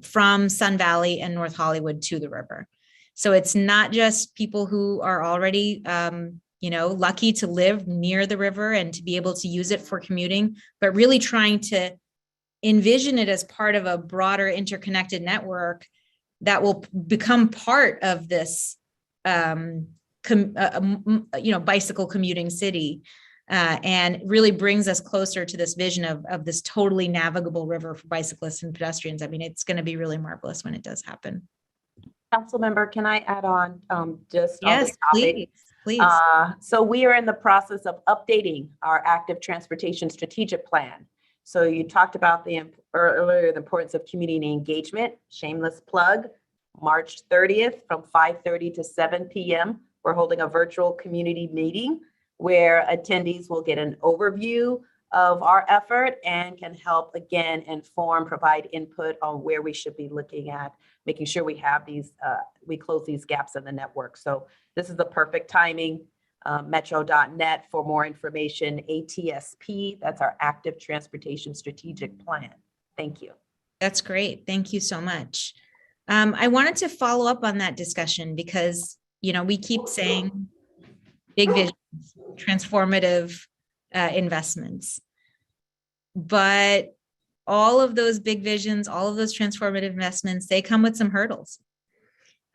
from Sun Valley and North Hollywood to the river. So it's not just people who are already, lucky to live near the river and to be able to use it for commuting, but really trying to envision it as part of a broader interconnected network that will become part of this, bicycle commuting city. And really brings us closer to this vision of this totally navigable river for bicyclists and pedestrians. I mean, it's going to be really marvelous when it does happen. Councilmember, can I add on just yes, on this topic? Please. So we are in the process of updating our active transportation strategic plan. So you talked about earlier the importance of community engagement. Shameless plug, March 30th from 5:30 to 7 p.m. We're holding a virtual community meeting where attendees will get an overview of our effort and can help, again, inform, provide input on where we should be looking at, making sure we have these, we close these gaps in the network. So this is the perfect timing. Metro.net for more information. ATSP, that's our Active Transportation Strategic Plan. Thank you. That's great. Thank you so much. I wanted to follow up on that discussion because, we keep saying big visions, transformative investments. But all of those big visions, all of those transformative investments, they come with some hurdles.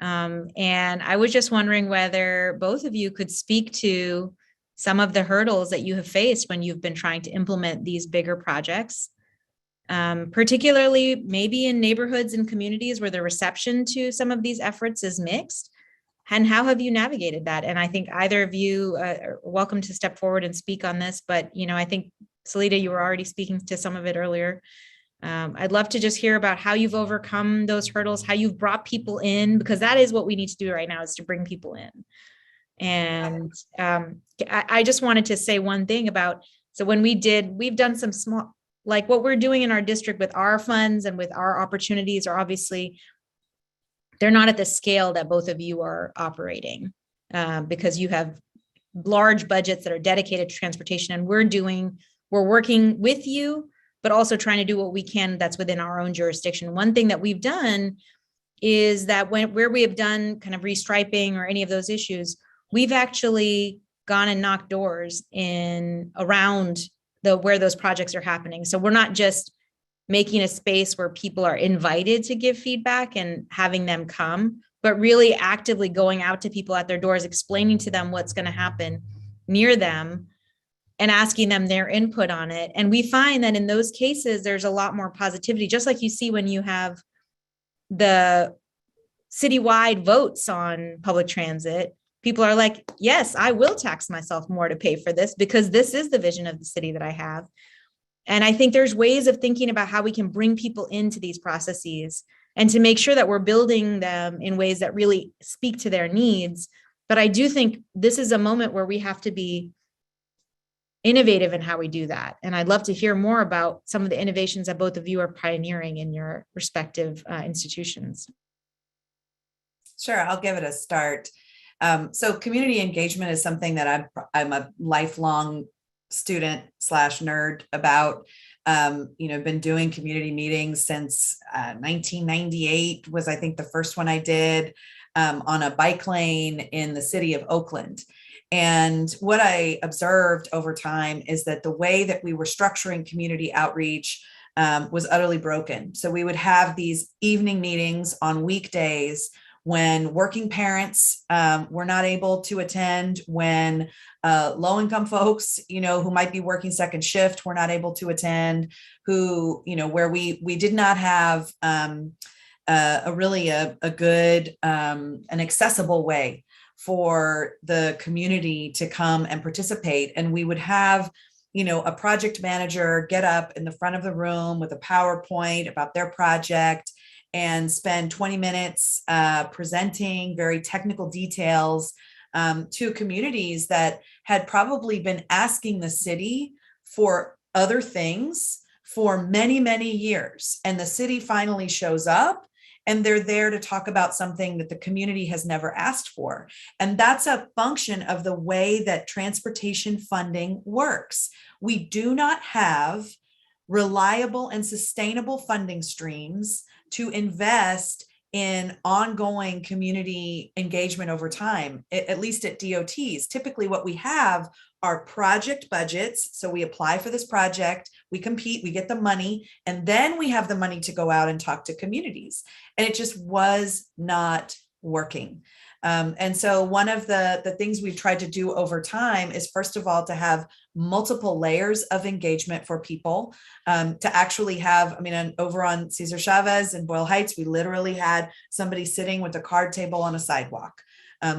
And I was just wondering whether both of you could speak to some of the hurdles that you have faced when you've been trying to implement these bigger projects, particularly maybe in neighborhoods and communities where the reception to some of these efforts is mixed. And how have you navigated that? And I think either of you are welcome to step forward and speak on this. But, I think, Salida, you were already speaking to some of it earlier. I'd love to just hear about how you've overcome those hurdles, how you've brought people in, because that is what we need to do right now, is to bring people in. And I just wanted to say one thing about, so when we've done some small, like what we're doing in our district with our funds and with our opportunities are obviously, they're not at the scale that both of you are operating, because you have large budgets that are dedicated to transportation, and we're working with you, but also trying to do what we can that's within our own jurisdiction. One thing that we've done is that where we have done kind of restriping or any of those issues, we've actually gone and knocked doors around where those projects are happening. So we're not just making a space where people are invited to give feedback and having them come, but really actively going out to people at their doors, explaining to them what's going to happen near them and asking them their input on it. And we find that in those cases, there's a lot more positivity, just like you see when you have the citywide votes on public transit. People are like, yes, I will tax myself more to pay for this because this is the vision of the city that I have. And I think there's ways of thinking about how we can bring people into these processes and to make sure that we're building them in ways that really speak to their needs. But I do think this is a moment where we have to be innovative in how we do that. And I'd love to hear more about some of the innovations that both of you are pioneering in your respective institutions. Sure, I'll give it a start. So community engagement is something that I'm a lifelong student / nerd about. Been doing community meetings since 1998 was, I think, the first one I did on a bike lane in the city of Oakland. And what I observed over time is that the way that we were structuring community outreach was utterly broken. So we would have these evening meetings on weekdays when working parents were not able to attend, when low-income folks, who might be working second shift were not able to attend, where we did not have a good, an accessible way for the community to come and participate. And we would have, a project manager get up in the front of the room with a PowerPoint about their project and spend 20 minutes presenting very technical details to communities that had probably been asking the city for other things for many, many years. And the city finally shows up and they're there to talk about something that the community has never asked for. And that's a function of the way that transportation funding works. We do not have reliable and sustainable funding streams to invest in ongoing community engagement over time, at least at DOTs. Typically what we have are project budgets. So we apply for this project, we compete, we get the money, and then we have the money to go out and talk to communities. And it just was not working. And so one of the things we've tried to do over time is, first of all, to have multiple layers of engagement for people, to actually have, over on Cesar Chavez in Boyle Heights, we literally had somebody sitting with a card table on a sidewalk,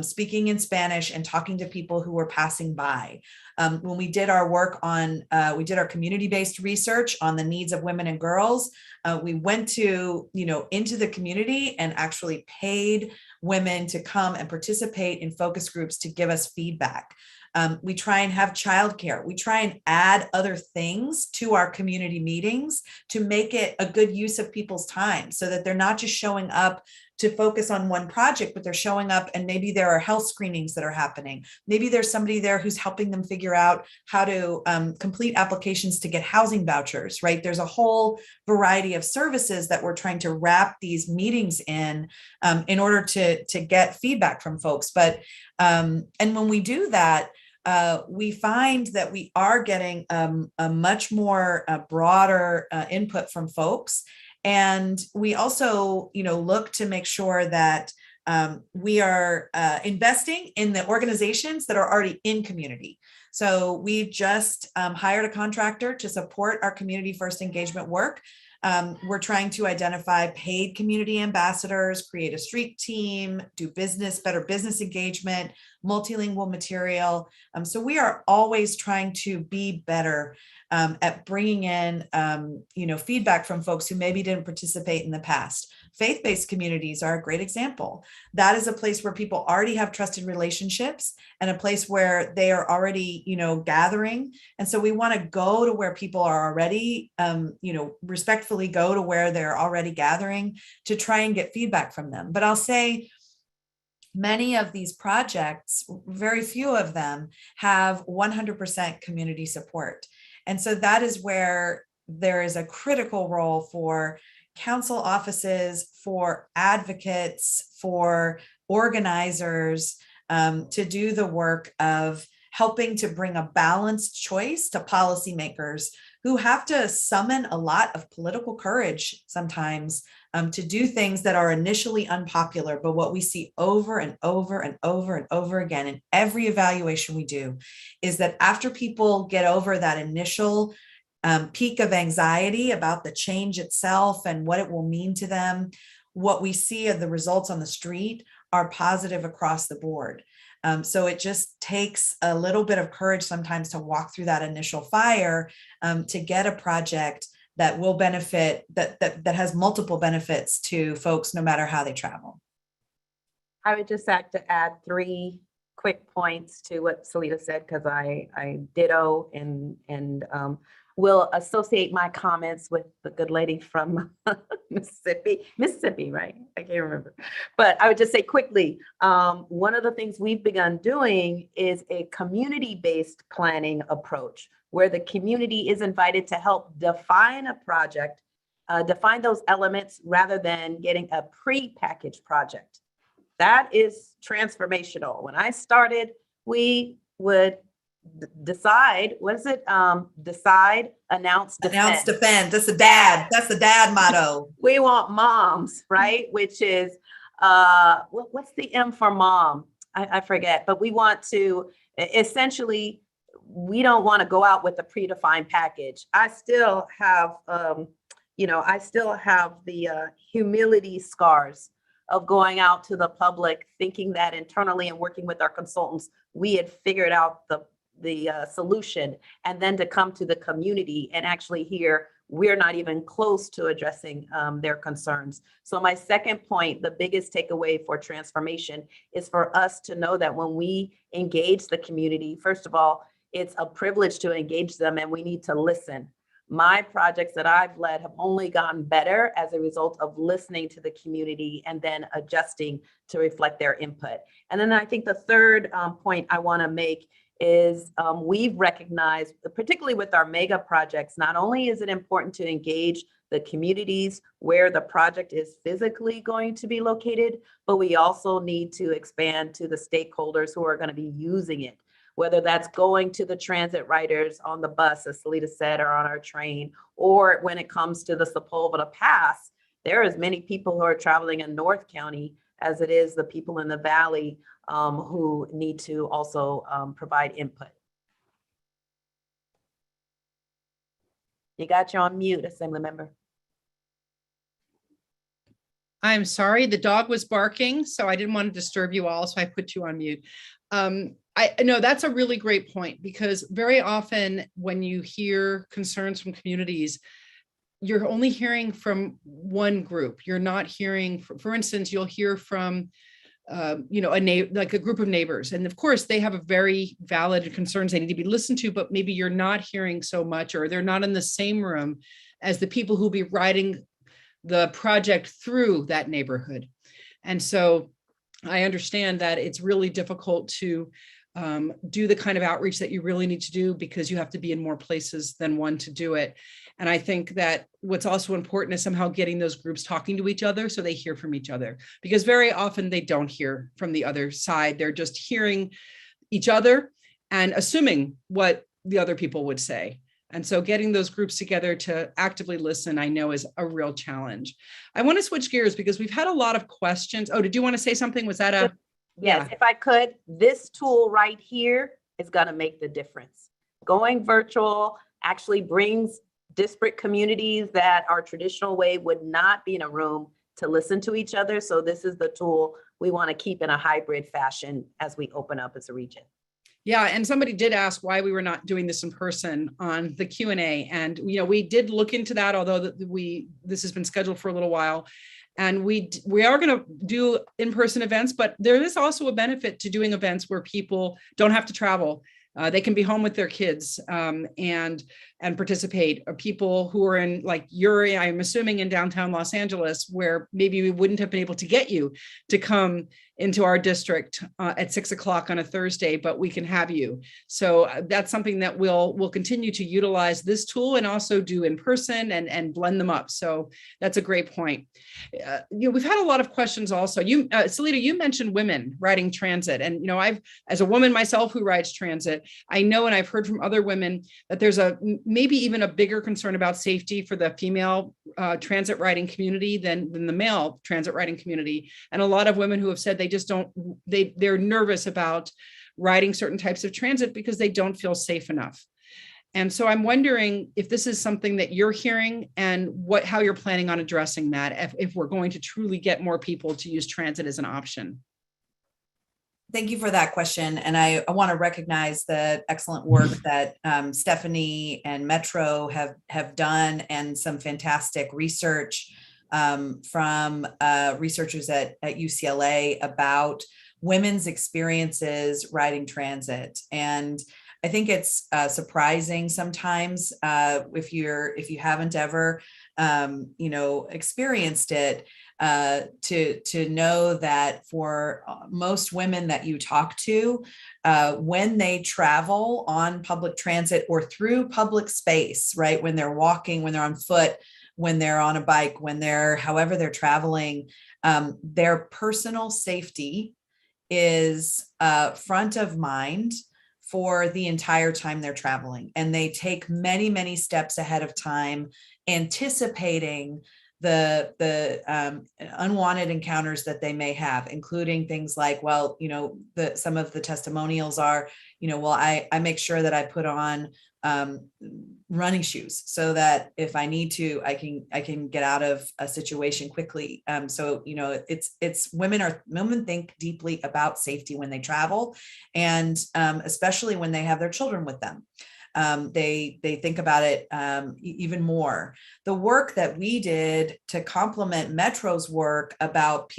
speaking in Spanish and talking to people who were passing by. When we did our work on, we did our community-based research on the needs of women and girls, we went to, into the community and actually paid women to come and participate in focus groups to give us feedback. We try and have childcare. We try and add other things to our community meetings to make it a good use of people's time so that they're not just showing up to focus on one project, but they're showing up and maybe there are health screenings that are happening. Maybe there's somebody there who's helping them figure out how to complete applications to get housing vouchers, right? There's a whole variety of services that we're trying to wrap these meetings in order to get feedback from folks. But, and when we do that, we find that we are getting a much more broader input from folks. And we also, look to make sure that we are investing in the organizations that are already in community. So we've just hired a contractor to support our community first engagement work. We're trying to identify paid community ambassadors, create a street team, do better business engagement, multilingual material. So we are always trying to be better at bringing in, feedback from folks who maybe didn't participate in the past. Faith-based communities are a great example. That is a place where people already have trusted relationships and a place where they are already, gathering. And so we want to go to where people are already, respectfully go to where they're already gathering to try and get feedback from them. But I'll say, many of these projects, very few of them have 100% community support. And so that is where there is a critical role for council offices, for advocates, for organizers to do the work of helping to bring a balanced choice to policymakers who have to summon a lot of political courage sometimes to do things that are initially unpopular. But what we see over and over and over and over again in every evaluation we do is that after people get over that initial peak of anxiety about the change itself and what it will mean to them, what we see of the results on the street are positive across the board. So it just takes a little bit of courage sometimes to walk through that initial fire to get a project that will benefit, that has multiple benefits to folks, no matter how they travel. I would just like to add 3 quick points to what Salida said, because I ditto and will associate my comments with the good lady from Mississippi, right? I can't remember. But I would just say quickly, one of the things we've begun doing is a community-based planning approach, where the community is invited to help define a project, define those elements, rather than getting a pre-packaged project. That is transformational. When I started, we would decide, what is it? Decide, announce, defend. Announce, defend. That's the dad motto. We want moms, right? Which is, what's the M for mom? I forget, but we want to, essentially, we don't want to go out with a predefined package. I still have, I still have the humility scars of going out to the public, thinking that internally and working with our consultants, we had figured out the solution, and then to come to the community and actually hear we're not even close to addressing their concerns. So my second point, the biggest takeaway for transformation, is for us to know that when we engage the community, first of all, it's a privilege to engage them, and we need to listen. My projects that I've led have only gotten better as a result of listening to the community and then adjusting to reflect their input. And then I think the third point I want to make is we've recognized, particularly with our mega projects, not only is it important to engage the communities where the project is physically going to be located, but we also need to expand to the stakeholders who are going to be using it, whether that's going to the transit riders on the bus, as Salida said, or on our train, or when it comes to the Sepulveda Pass, there is many people who are traveling in North County as it is the people in the Valley who need to also provide input. You got you on mute, Assemblymember. I'm sorry, the dog was barking, so I didn't want to disturb you all, so I put you on mute. I know that's a really great point, because very often when you hear concerns from communities, you're only hearing from one group. You're not hearing, for instance, you'll hear from, like a group of neighbors. And of course, they have a very valid concerns they need to be listened to, but maybe you're not hearing so much, or they're not in the same room as the people who'll be riding the project through that neighborhood. And so I understand that it's really difficult to do the kind of outreach that you really need to do, because you have to be in more places than one to do it. And I think that what's also important is somehow getting those groups talking to each other so they hear from each other, because very often they don't hear from the other side. They're just hearing each other and assuming what the other people would say. And so getting those groups together to actively listen, I know, is a real challenge. I want to switch gears because we've had a lot of questions. Oh, did you want to say something? Was that a? Yes, yeah. If I could, this tool right here is going to make the difference. Going virtual actually brings disparate communities that our traditional way would not be in a room to listen to each other. So this is the tool we want to keep in a hybrid fashion as we open up as a region. Yeah, and somebody did ask why we were not doing this in person on the Q&A. And, we did look into that, although this has been scheduled for a little while. And we are going to do in-person events, but there is also a benefit to doing events where people don't have to travel. They can be home with their kids and participate. People who are in, like your area, I'm assuming in downtown Los Angeles, where maybe we wouldn't have been able to get you to come into our district at 6 o'clock on a Thursday, but we can have you. So that's something that we'll continue to utilize this tool and also do in person and blend them up. So that's a great point. We've had a lot of questions also. Salida, you mentioned women riding transit, and I've, as a woman myself who rides transit, I know, and I've heard from other women that there's maybe even a bigger concern about safety for the female transit riding community than the male transit riding community. And a lot of women who have said they're nervous about riding certain types of transit because they don't feel safe enough. And so I'm wondering if this is something that you're hearing and how you're planning on addressing that if we're going to truly get more people to use transit as an option. Thank you for that question. And I want to recognize the excellent work that Stephanie and Metro have done, and some fantastic research from researchers at UCLA about women's experiences riding transit. And I think it's surprising sometimes if you haven't ever experienced it, to know that for most women that you talk to, when they travel on public transit or through public space, right, when they're walking, when they're on foot, when they're on a bike, however they're traveling, their personal safety is front of mind for the entire time they're traveling. And they take many, many steps ahead of time, anticipating the unwanted encounters that they may have, including things like, well, some of the testimonials are, well, I make sure that I put on running shoes so that if I need to, I can get out of a situation quickly. So it's women think deeply about safety when they travel, and especially when they have their children with them. They think about it even more. The work that we did to complement Metro's work about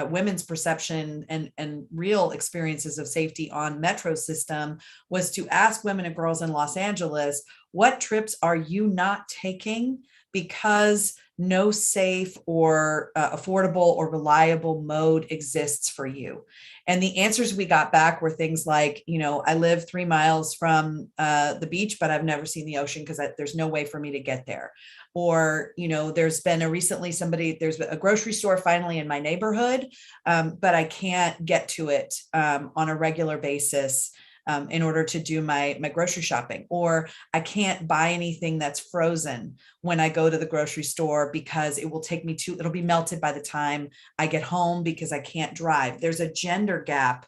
women's perception and real experiences of safety on Metro's system was to ask women and girls in Los Angeles, what trips are you not taking because no safe or affordable or reliable mode exists for you? And the answers we got back were things like, I live 3 miles from the beach, but I've never seen the ocean because there's no way for me to get there. Or, there's been there's a grocery store finally in my neighborhood, but I can't get to it on a regular basis in order to do my grocery shopping. Or I can't buy anything that's frozen when I go to the grocery store because it'll be melted by the time I get home because I can't drive. There's a gender gap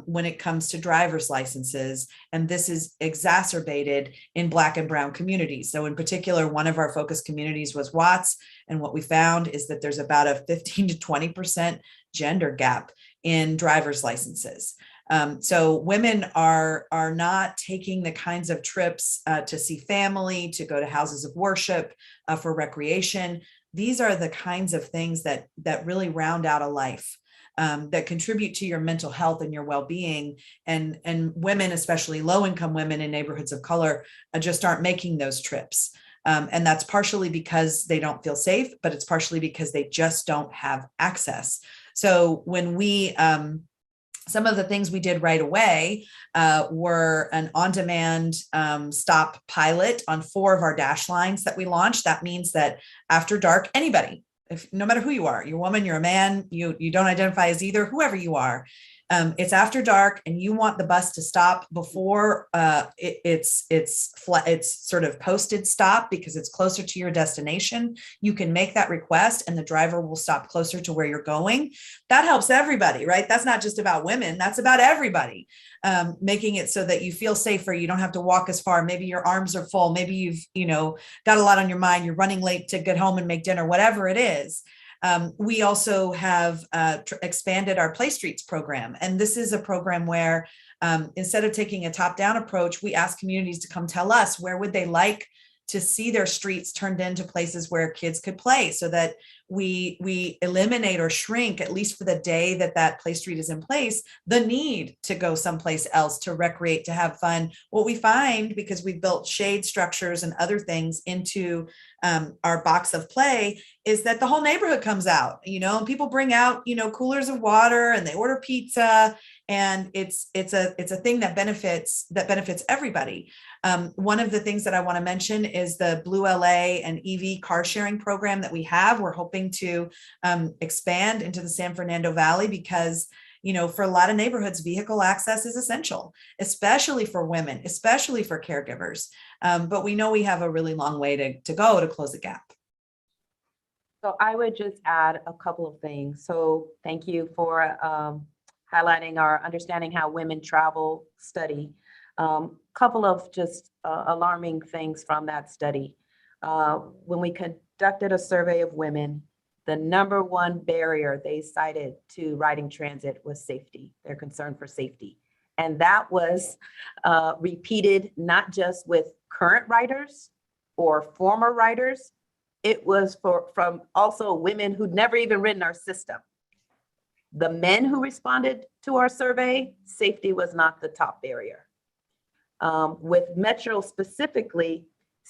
when it comes to driver's licenses, and this is exacerbated in Black and Brown communities. So in particular, one of our focus communities was Watts, and what we found is that there's about a 15 to 20% gender gap in driver's licenses. So women are not taking the kinds of trips to see family, to go to houses of worship, for recreation. These are the kinds of things that really round out a life, that contribute to your mental health and your well-being. And women, especially low-income women in neighborhoods of color, just aren't making those trips. And that's partially because they don't feel safe, but it's partially because they just don't have access. So when some of the things we did right away were an on-demand stop pilot on 4 of our dash lines that we launched. That means that after dark, anybody, no matter who you are, you're a woman, you're a man, you don't identify as either, whoever you are, it's after dark and you want the bus to stop before it's sort of posted stop because it's closer to your destination, you can make that request and the driver will stop closer to where you're going. That helps everybody, right? That's not just about women, that's about everybody. Making it so that you feel safer, you don't have to walk as far. Maybe your arms are full, maybe you've got a lot on your mind, you're running late to get home and make dinner, whatever it is. We also have expanded our Play Streets program. And this is a program where instead of taking a top-down approach, we ask communities to come tell us where would they like to see their streets turned into places where kids could play, so that we eliminate or shrink, at least for the day that Play Street is in place, the need to go someplace else to recreate, to have fun. What we find, because we've built shade structures and other things into our box of play, is that the whole neighborhood comes out, and people bring out, coolers of water and they order pizza, and it's a thing that benefits everybody. One of the things that I want to mention is the Blue LA and EV car sharing program that we have. We're hoping to expand into the San Fernando Valley because, for a lot of neighborhoods, vehicle access is essential, especially for women, especially for caregivers. But we know we have a really long way to go to close the gap. So I would just add a couple of things. So thank you for highlighting our Understanding How Women Travel study. Couple of just alarming things from that study. When we conducted a survey of women, the number one barrier they cited to riding transit was safety, their concern for safety. And that was repeated not just with current riders or former riders, it was from also women who'd never even ridden our system. The men who responded to our survey, safety was not the top barrier. With Metro specifically,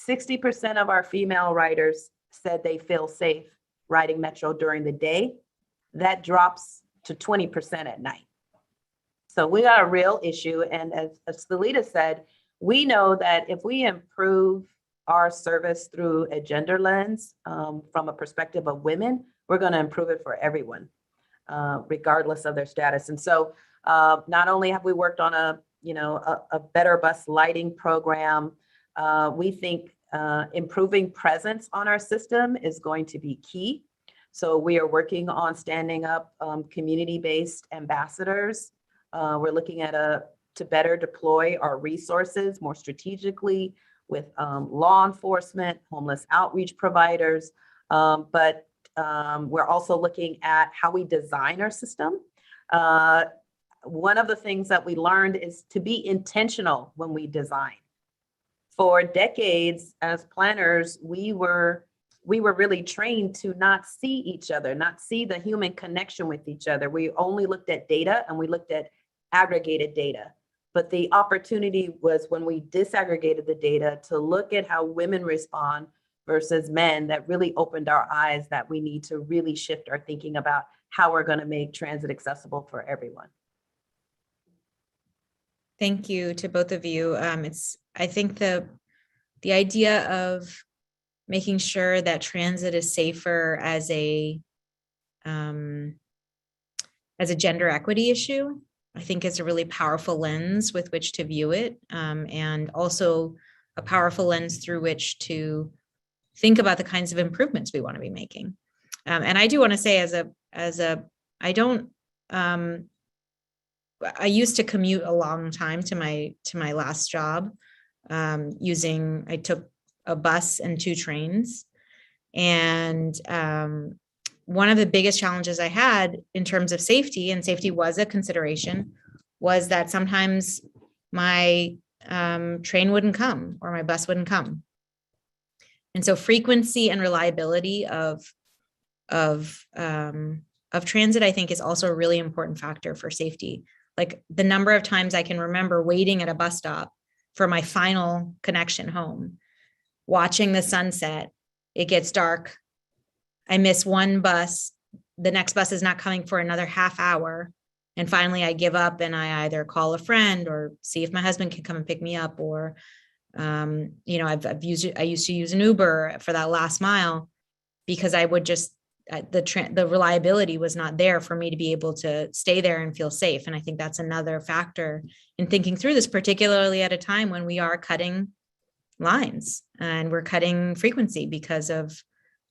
60% of our female riders said they feel safe riding Metro during the day. That drops to 20% at night. So we got a real issue. And as Salida said, we know that if we improve our service through a gender lens, from a perspective of women, we're going to improve it for everyone, regardless of their status. And so not only have we worked on a better bus lighting program, we think improving presence on our system is going to be key. So we are working on standing up community-based ambassadors. We're looking at to better deploy our resources more strategically with law enforcement, homeless outreach providers, but we're also looking at how we design our system. One of the things that we learned is to be intentional when we design. For decades as planners, we were really trained to not see each other, not see the human connection with each other. We only looked at data and we looked at aggregated data. But the opportunity was when we disaggregated the data to look at how women respond versus men, that really opened our eyes that we need to really shift our thinking about how we're going to make transit accessible for everyone. Thank you to both of you. I think the idea of making sure that transit is safer as a gender equity issue, I think is a really powerful lens with which to view it, and also a powerful lens through which to think about the kinds of improvements we want to be making. And I do want to say, I used to commute a long time to my last job. I took a bus and 2 trains, and one of the biggest challenges I had in terms of safety, and safety was a consideration, was that sometimes my train wouldn't come or my bus wouldn't come. And so frequency and reliability of transit, I think, is also a really important factor for safety. Like the number of times I can remember waiting at a bus stop for my final connection home, watching the sunset, it gets dark, I miss one bus, the next bus is not coming for another half hour. And finally I give up and I either call a friend or see if my husband can come and pick me up, or, I used to use an Uber for that last mile, because I would just, the reliability was not there for me to be able to stay there and feel safe. And I think that's another factor in thinking through this, particularly at a time when we are cutting lines and we're cutting frequency because of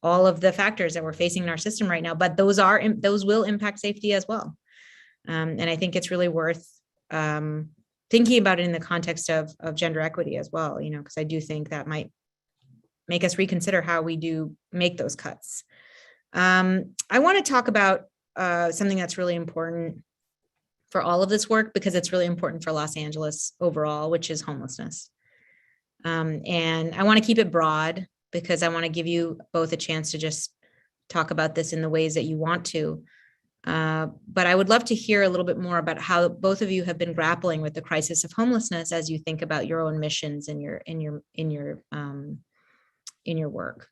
all of the factors that we're facing in our system right now. But those will impact safety as well. And I think it's really worth thinking about it in the context of gender equity as well, because I do think that might make us reconsider how we do make those cuts. I want to talk about something that's really important for all of this work, because it's really important for Los Angeles overall, which is homelessness. And I want to keep it broad, because I want to give you both a chance to just talk about this in the ways that you want to. But I would love to hear a little bit more about how both of you have been grappling with the crisis of homelessness as you think about your own missions in your work.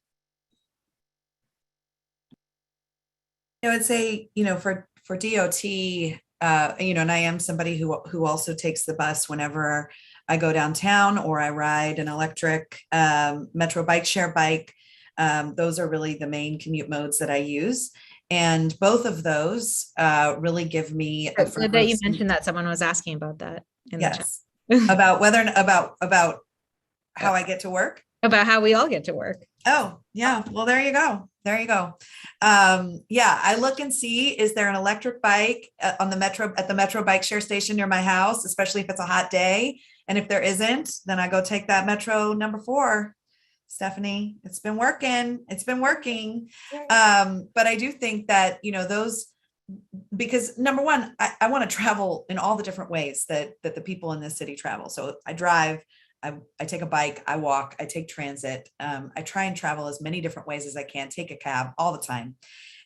I would say, for DOT, and I am somebody who also takes the bus whenever I go downtown, or I ride an electric Metro bike share bike. Those are really the main commute modes that I use. And both of those really give me a good that you mentioned that. Someone was asking about that in the chat. about how I get to work. About how we all get to work. Oh, yeah. Well, there you go. I look and see, is there an electric bike at the Metro bike share station near my house, especially if it's a hot day. And if there isn't, then I go take that Metro number 4 Stephanie. It's been working. It's been working. But I do think that, because number one, I want to travel in all the different ways that the people in this city travel. So I drive, I take a bike, I walk, I take transit. I try and travel as many different ways as I can, take a cab all the time.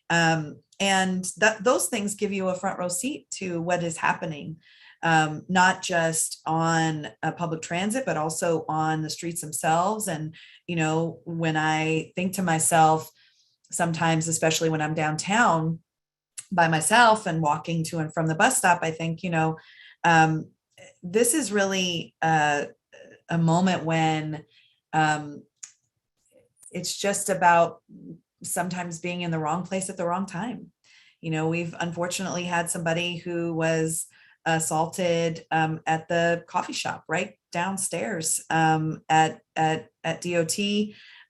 And those things give you a front row seat to what is happening, not just on public transit, but also on the streets themselves. And, when I think to myself, sometimes, especially when I'm downtown by myself and walking to and from the bus stop, I think, this is really a moment when it's just about sometimes being in the wrong place at the wrong time. We've unfortunately had somebody who was assaulted at the coffee shop right downstairs at DOT,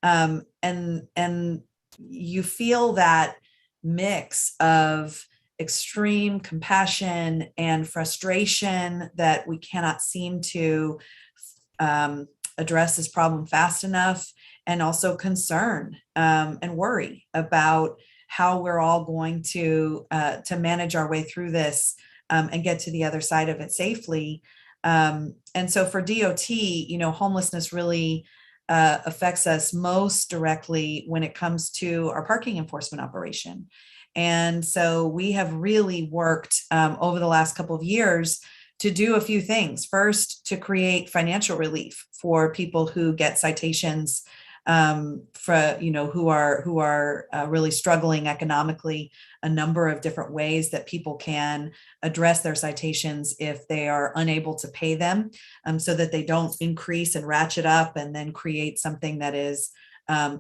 and you feel that mix of extreme compassion and frustration that we cannot seem to address this problem fast enough, and also concern and worry about how we're all going to manage our way through this and get to the other side of it safely. And so for DOT, homelessness really affects us most directly when it comes to our parking enforcement operation. And so we have really worked over the last couple of years to do a few things. First, to create financial relief for people who get citations who are really struggling economically, a number of different ways that people can address their citations if they are unable to pay them, so that they don't increase and ratchet up and then create something that is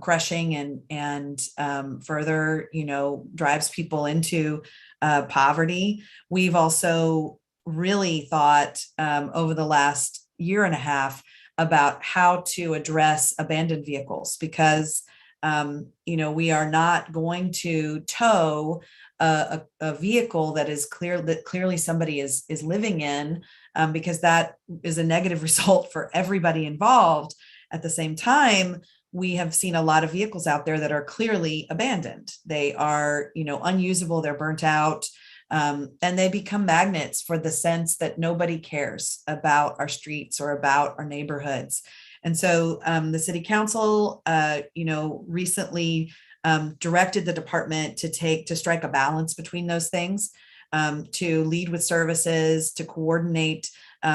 crushing and further, drives people into poverty. We've also really thought over the last year and a half about how to address abandoned vehicles, because we are not going to tow a vehicle that is clearly somebody is living in, because that is a negative result for everybody involved. At the same time, we have seen a lot of vehicles out there that are clearly abandoned. They are, unusable, they're burnt out. And they become magnets for the sense that nobody cares about our streets or about our neighborhoods. And so the city council, recently directed the department to strike a balance between those things, to lead with services, to coordinate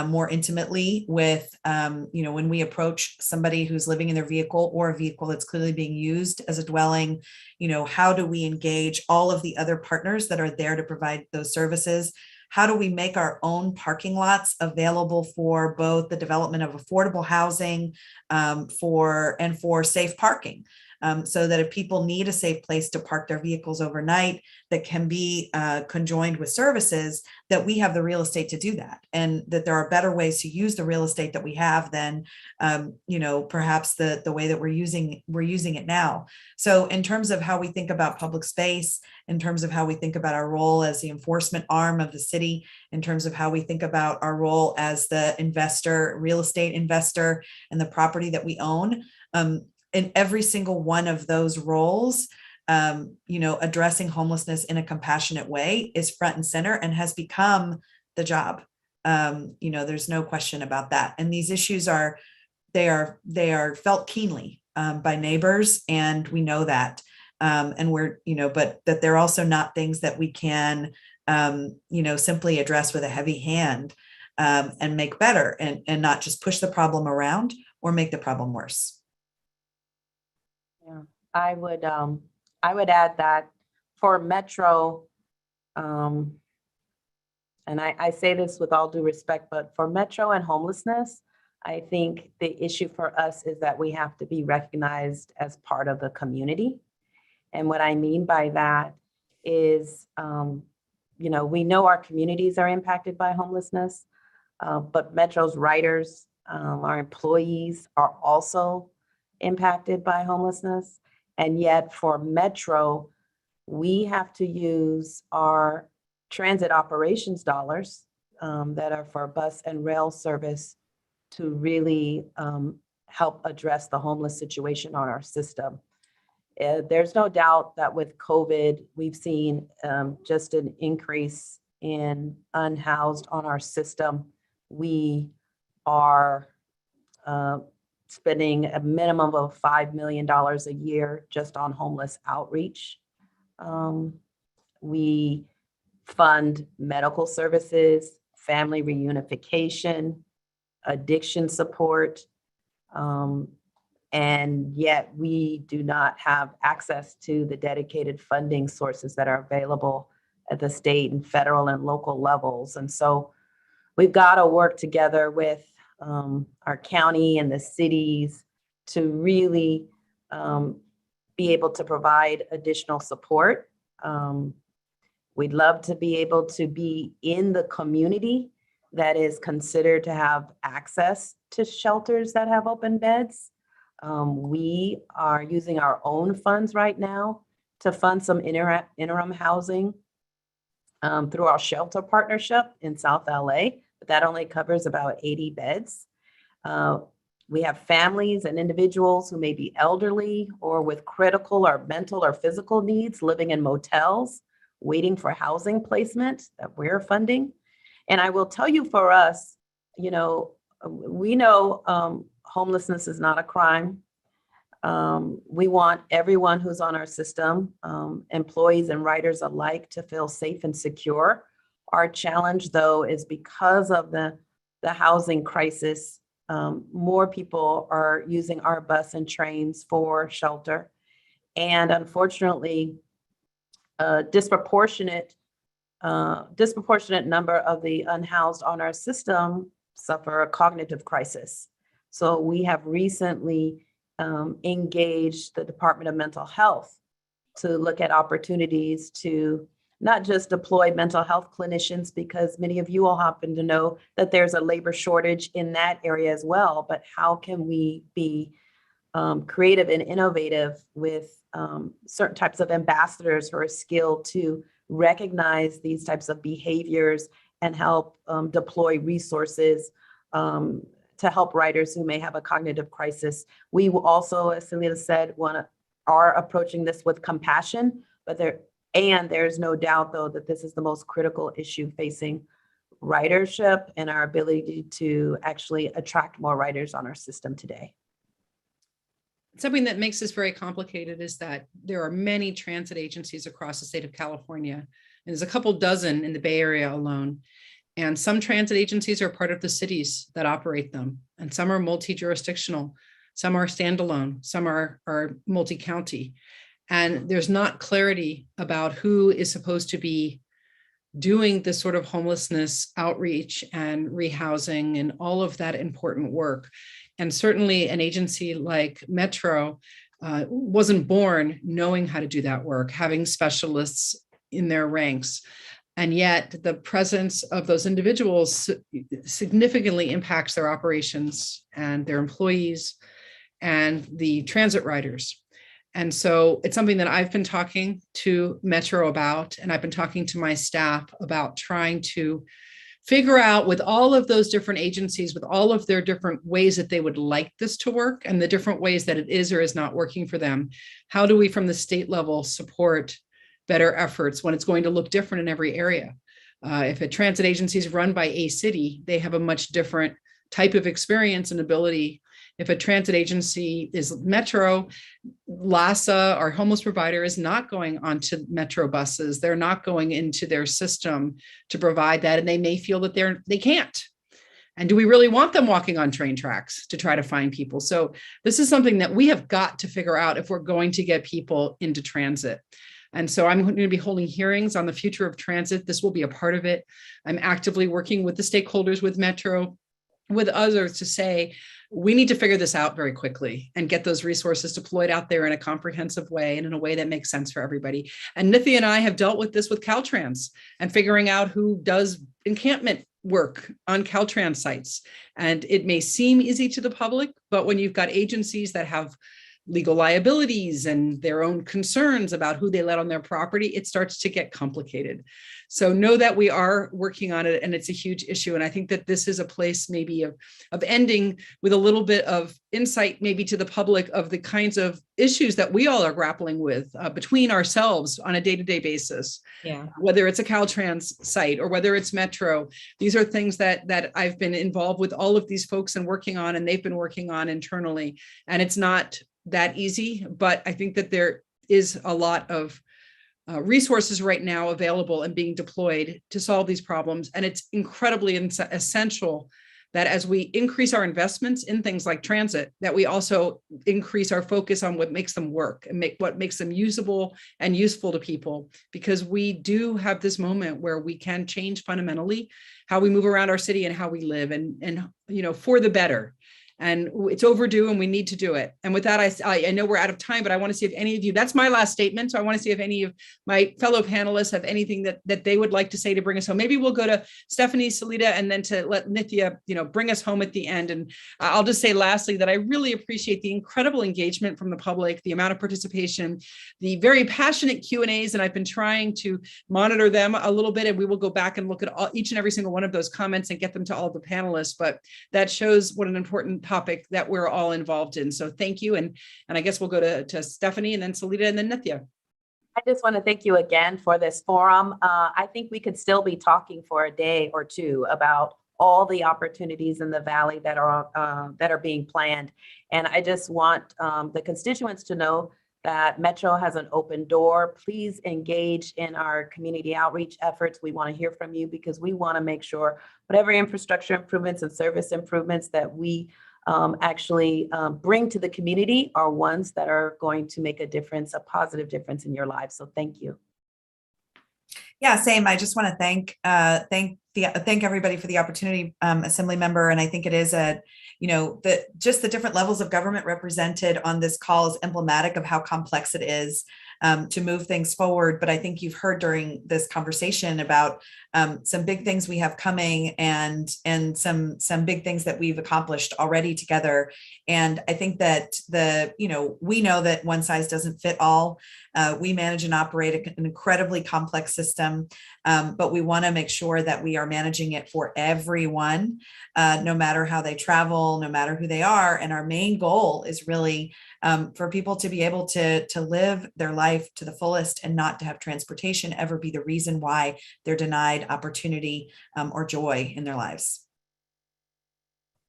more intimately with, when we approach somebody who's living in their vehicle or a vehicle that's clearly being used as a dwelling, how do we engage all of the other partners that are there to provide those services? How do we make our own parking lots available for both the development of affordable housing for safe parking? So that if people need a safe place to park their vehicles overnight that can be conjoined with services, that we have the real estate to do that, and that there are better ways to use the real estate that we have than perhaps the way that we're using it now. So in terms of how we think about public space, in terms of how we think about our role as the enforcement arm of the city, in terms of how we think about our role as the real estate investor and the property that we own, in every single one of those roles, addressing homelessness in a compassionate way is front and center and has become the job. There's no question about that. And these issues are felt keenly by neighbors, and we know that. And but that they're also not things that we can, simply address with a heavy hand and make better, and not just push the problem around or make the problem worse. Yeah, I would add that for Metro, and I say this with all due respect, but for Metro and homelessness, I think the issue for us is that we have to be recognized as part of the community. And what I mean by that is, we know our communities are impacted by homelessness, but Metro's riders, our employees are also impacted by homelessness. And yet for Metro, we have to use our transit operations dollars that are for bus and rail service to really help address the homeless situation on our system. There's no doubt that with COVID, we've seen just an increase in unhoused on our system. We are spending a minimum of $5 million a year just on homeless outreach. We fund medical services, family reunification, addiction support, and yet we do not have access to the dedicated funding sources that are available at the state and federal and local levels. And so we've got to work together with our county and the cities to really be able to provide additional support. We'd love to be able to be in the community that is considered to have access to shelters that have open beds. We are using our own funds right now to fund some interim housing through our shelter partnership in South LA, but that only covers about 80 beds. We have families and individuals who may be elderly or with critical or mental or physical needs living in motels, waiting for housing placement that we're funding. And I will tell you, for us, we know homelessness is not a crime. We want everyone who's on our system, employees and riders alike, to feel safe and secure. Our challenge, though, is because of the housing crisis, more people are using our bus and trains for shelter. And unfortunately, a disproportionate number of the unhoused on our system suffer a cognitive crisis. So we have recently engaged the Department of Mental Health to look at opportunities to not just deploy mental health clinicians, because many of you all happen to know that there's a labor shortage in that area as well, but how can we be creative and innovative with certain types of ambassadors who are skilled to recognize these types of behaviors and help deploy resources to help riders who may have a cognitive crisis. We will also, as Salida said, are approaching this with compassion, but there's no doubt, though, that this is the most critical issue facing ridership and our ability to actually attract more riders on our system today. Something that makes this very complicated is that there are many transit agencies across the state of California, and there's a couple dozen in the Bay Area alone. And some transit agencies are part of the cities that operate them, and some are multi-jurisdictional, some are standalone, some are multi-county. And there's not clarity about who is supposed to be doing this sort of homelessness outreach and rehousing and all of that important work. And certainly an agency like Metro wasn't born knowing how to do that work, having specialists in their ranks. And yet the presence of those individuals significantly impacts their operations and their employees and the transit riders. And so it's something that I've been talking to Metro about, and I've been talking to my staff about trying to figure out, with all of those different agencies, with all of their different ways that they would like this to work and the different ways that it is or is not working for them, how do we from the state level support better efforts when it's going to look different in every area? If a transit agency is run by a city, they have a much different type of experience and ability. If a transit agency is Metro, LASA, our homeless provider, is not going onto Metro buses. They're not going into their system to provide that, and they may feel that they can't. And do we really want them walking on train tracks to try to find people? So this is something that we have got to figure out if we're going to get people into transit. And so I'm going to be holding hearings on the future of transit. This will be a part of it. I'm actively working with the stakeholders, with Metro, with others, to say, we need to figure this out very quickly and get those resources deployed out there in a comprehensive way and in a way that makes sense for everybody. And Nithya and I have dealt with this with Caltrans and figuring out who does encampment work on Caltrans sites. And it may seem easy to the public, but when you've got agencies that have legal liabilities and their own concerns about who they let on their property, it starts to get complicated. So know that we are working on it, and it's a huge issue. And I think that this is a place maybe of ending with a little bit of insight maybe to the public of the kinds of issues that we all are grappling with between ourselves on a day-to-day basis. Yeah. Whether it's a Caltrans site or whether it's Metro, these are things that I've been involved with all of these folks and working on, and they've been working on internally. And it's not that easy, but I think that there is a lot of resources right now available and being deployed to solve these problems. And it's incredibly essential that as we increase our investments in things like transit, that we also increase our focus on what makes them work and what makes them usable and useful to people, because we do have this moment where we can change fundamentally how we move around our city and how we live, and for the better. And it's overdue, and we need to do it. And with that, I know we're out of time, but I want to see if any of you, that's my last statement. So I want to see if any of my fellow panelists have anything that they would like to say to bring us home. Maybe we'll go to Stephanie, Salida, and then to let Nithya, bring us home at the end. And I'll just say lastly that I really appreciate the incredible engagement from the public, the amount of participation, the very passionate Q&As, and I've been trying to monitor them a little bit, and we will go back and look at each and every single one of those comments and get them to all the panelists. But that shows what an important topic that we're all involved in. So thank you. And I guess we'll go to Stephanie, and then Salida, and then Nithya. I just want to thank you again for this forum. I think we could still be talking for a day or two about all the opportunities in the Valley that are being planned. And I just want the constituents to know that Metro has an open door. Please engage in our community outreach efforts. We want to hear from you, because we want to make sure whatever infrastructure improvements and service improvements that we actually bring to the community are ones that are going to make a difference, a positive difference in your lives. So thank you. Yeah, same. I just want to thank everybody for the opportunity, Assembly Member. And I think it is just the different levels of government represented on this call is emblematic of how complex it is to move things forward. But I think you've heard during this conversation about some big things we have coming, and some big things that we've accomplished already together. And I think that we know that one size doesn't fit all. We manage and operate an incredibly complex system, but we want to make sure that we are managing it for everyone, no matter how they travel, no matter who they are. And our main goal is really for people to be able to live their life to the fullest, and not to have transportation ever be the reason why they're denied opportunity or joy in their lives.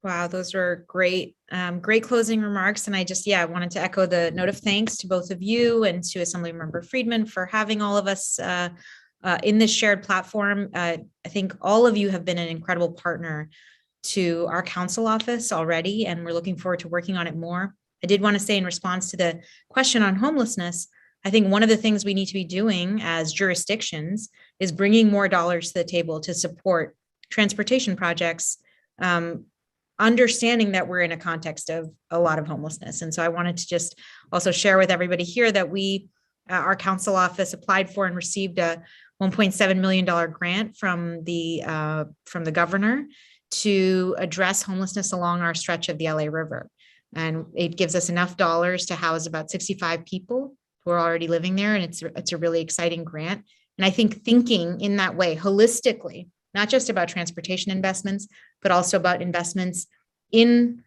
Wow, those were great, great closing remarks. And I wanted to echo the note of thanks to both of you and to Assemblymember Friedman for having all of us in this shared platform. I think all of you have been an incredible partner to our council office already, and we're looking forward to working on it more. I did want to say, in response to the question on homelessness, I think one of the things we need to be doing as jurisdictions is bringing more dollars to the table to support transportation projects, understanding that we're in a context of a lot of homelessness. And so I wanted to just also share with everybody here that our council office applied for and received a $1.7 million grant from the governor to address homelessness along our stretch of the LA River. And it gives us enough dollars to house about 65 people who are already living there. And it's a really exciting grant. And I think thinking in that way, holistically, not just about transportation investments, but also about investments in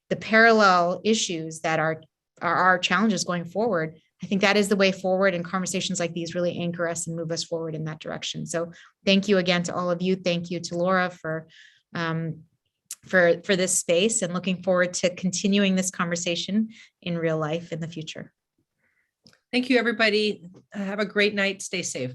the parallel issues that are our challenges going forward. I think that is the way forward, and conversations like these really anchor us and move us forward in that direction. So thank you again to all of you. Thank you to Laura for this space, and looking forward to continuing this conversation in real life in the future. Thank you, everybody. Have a great night. Stay safe.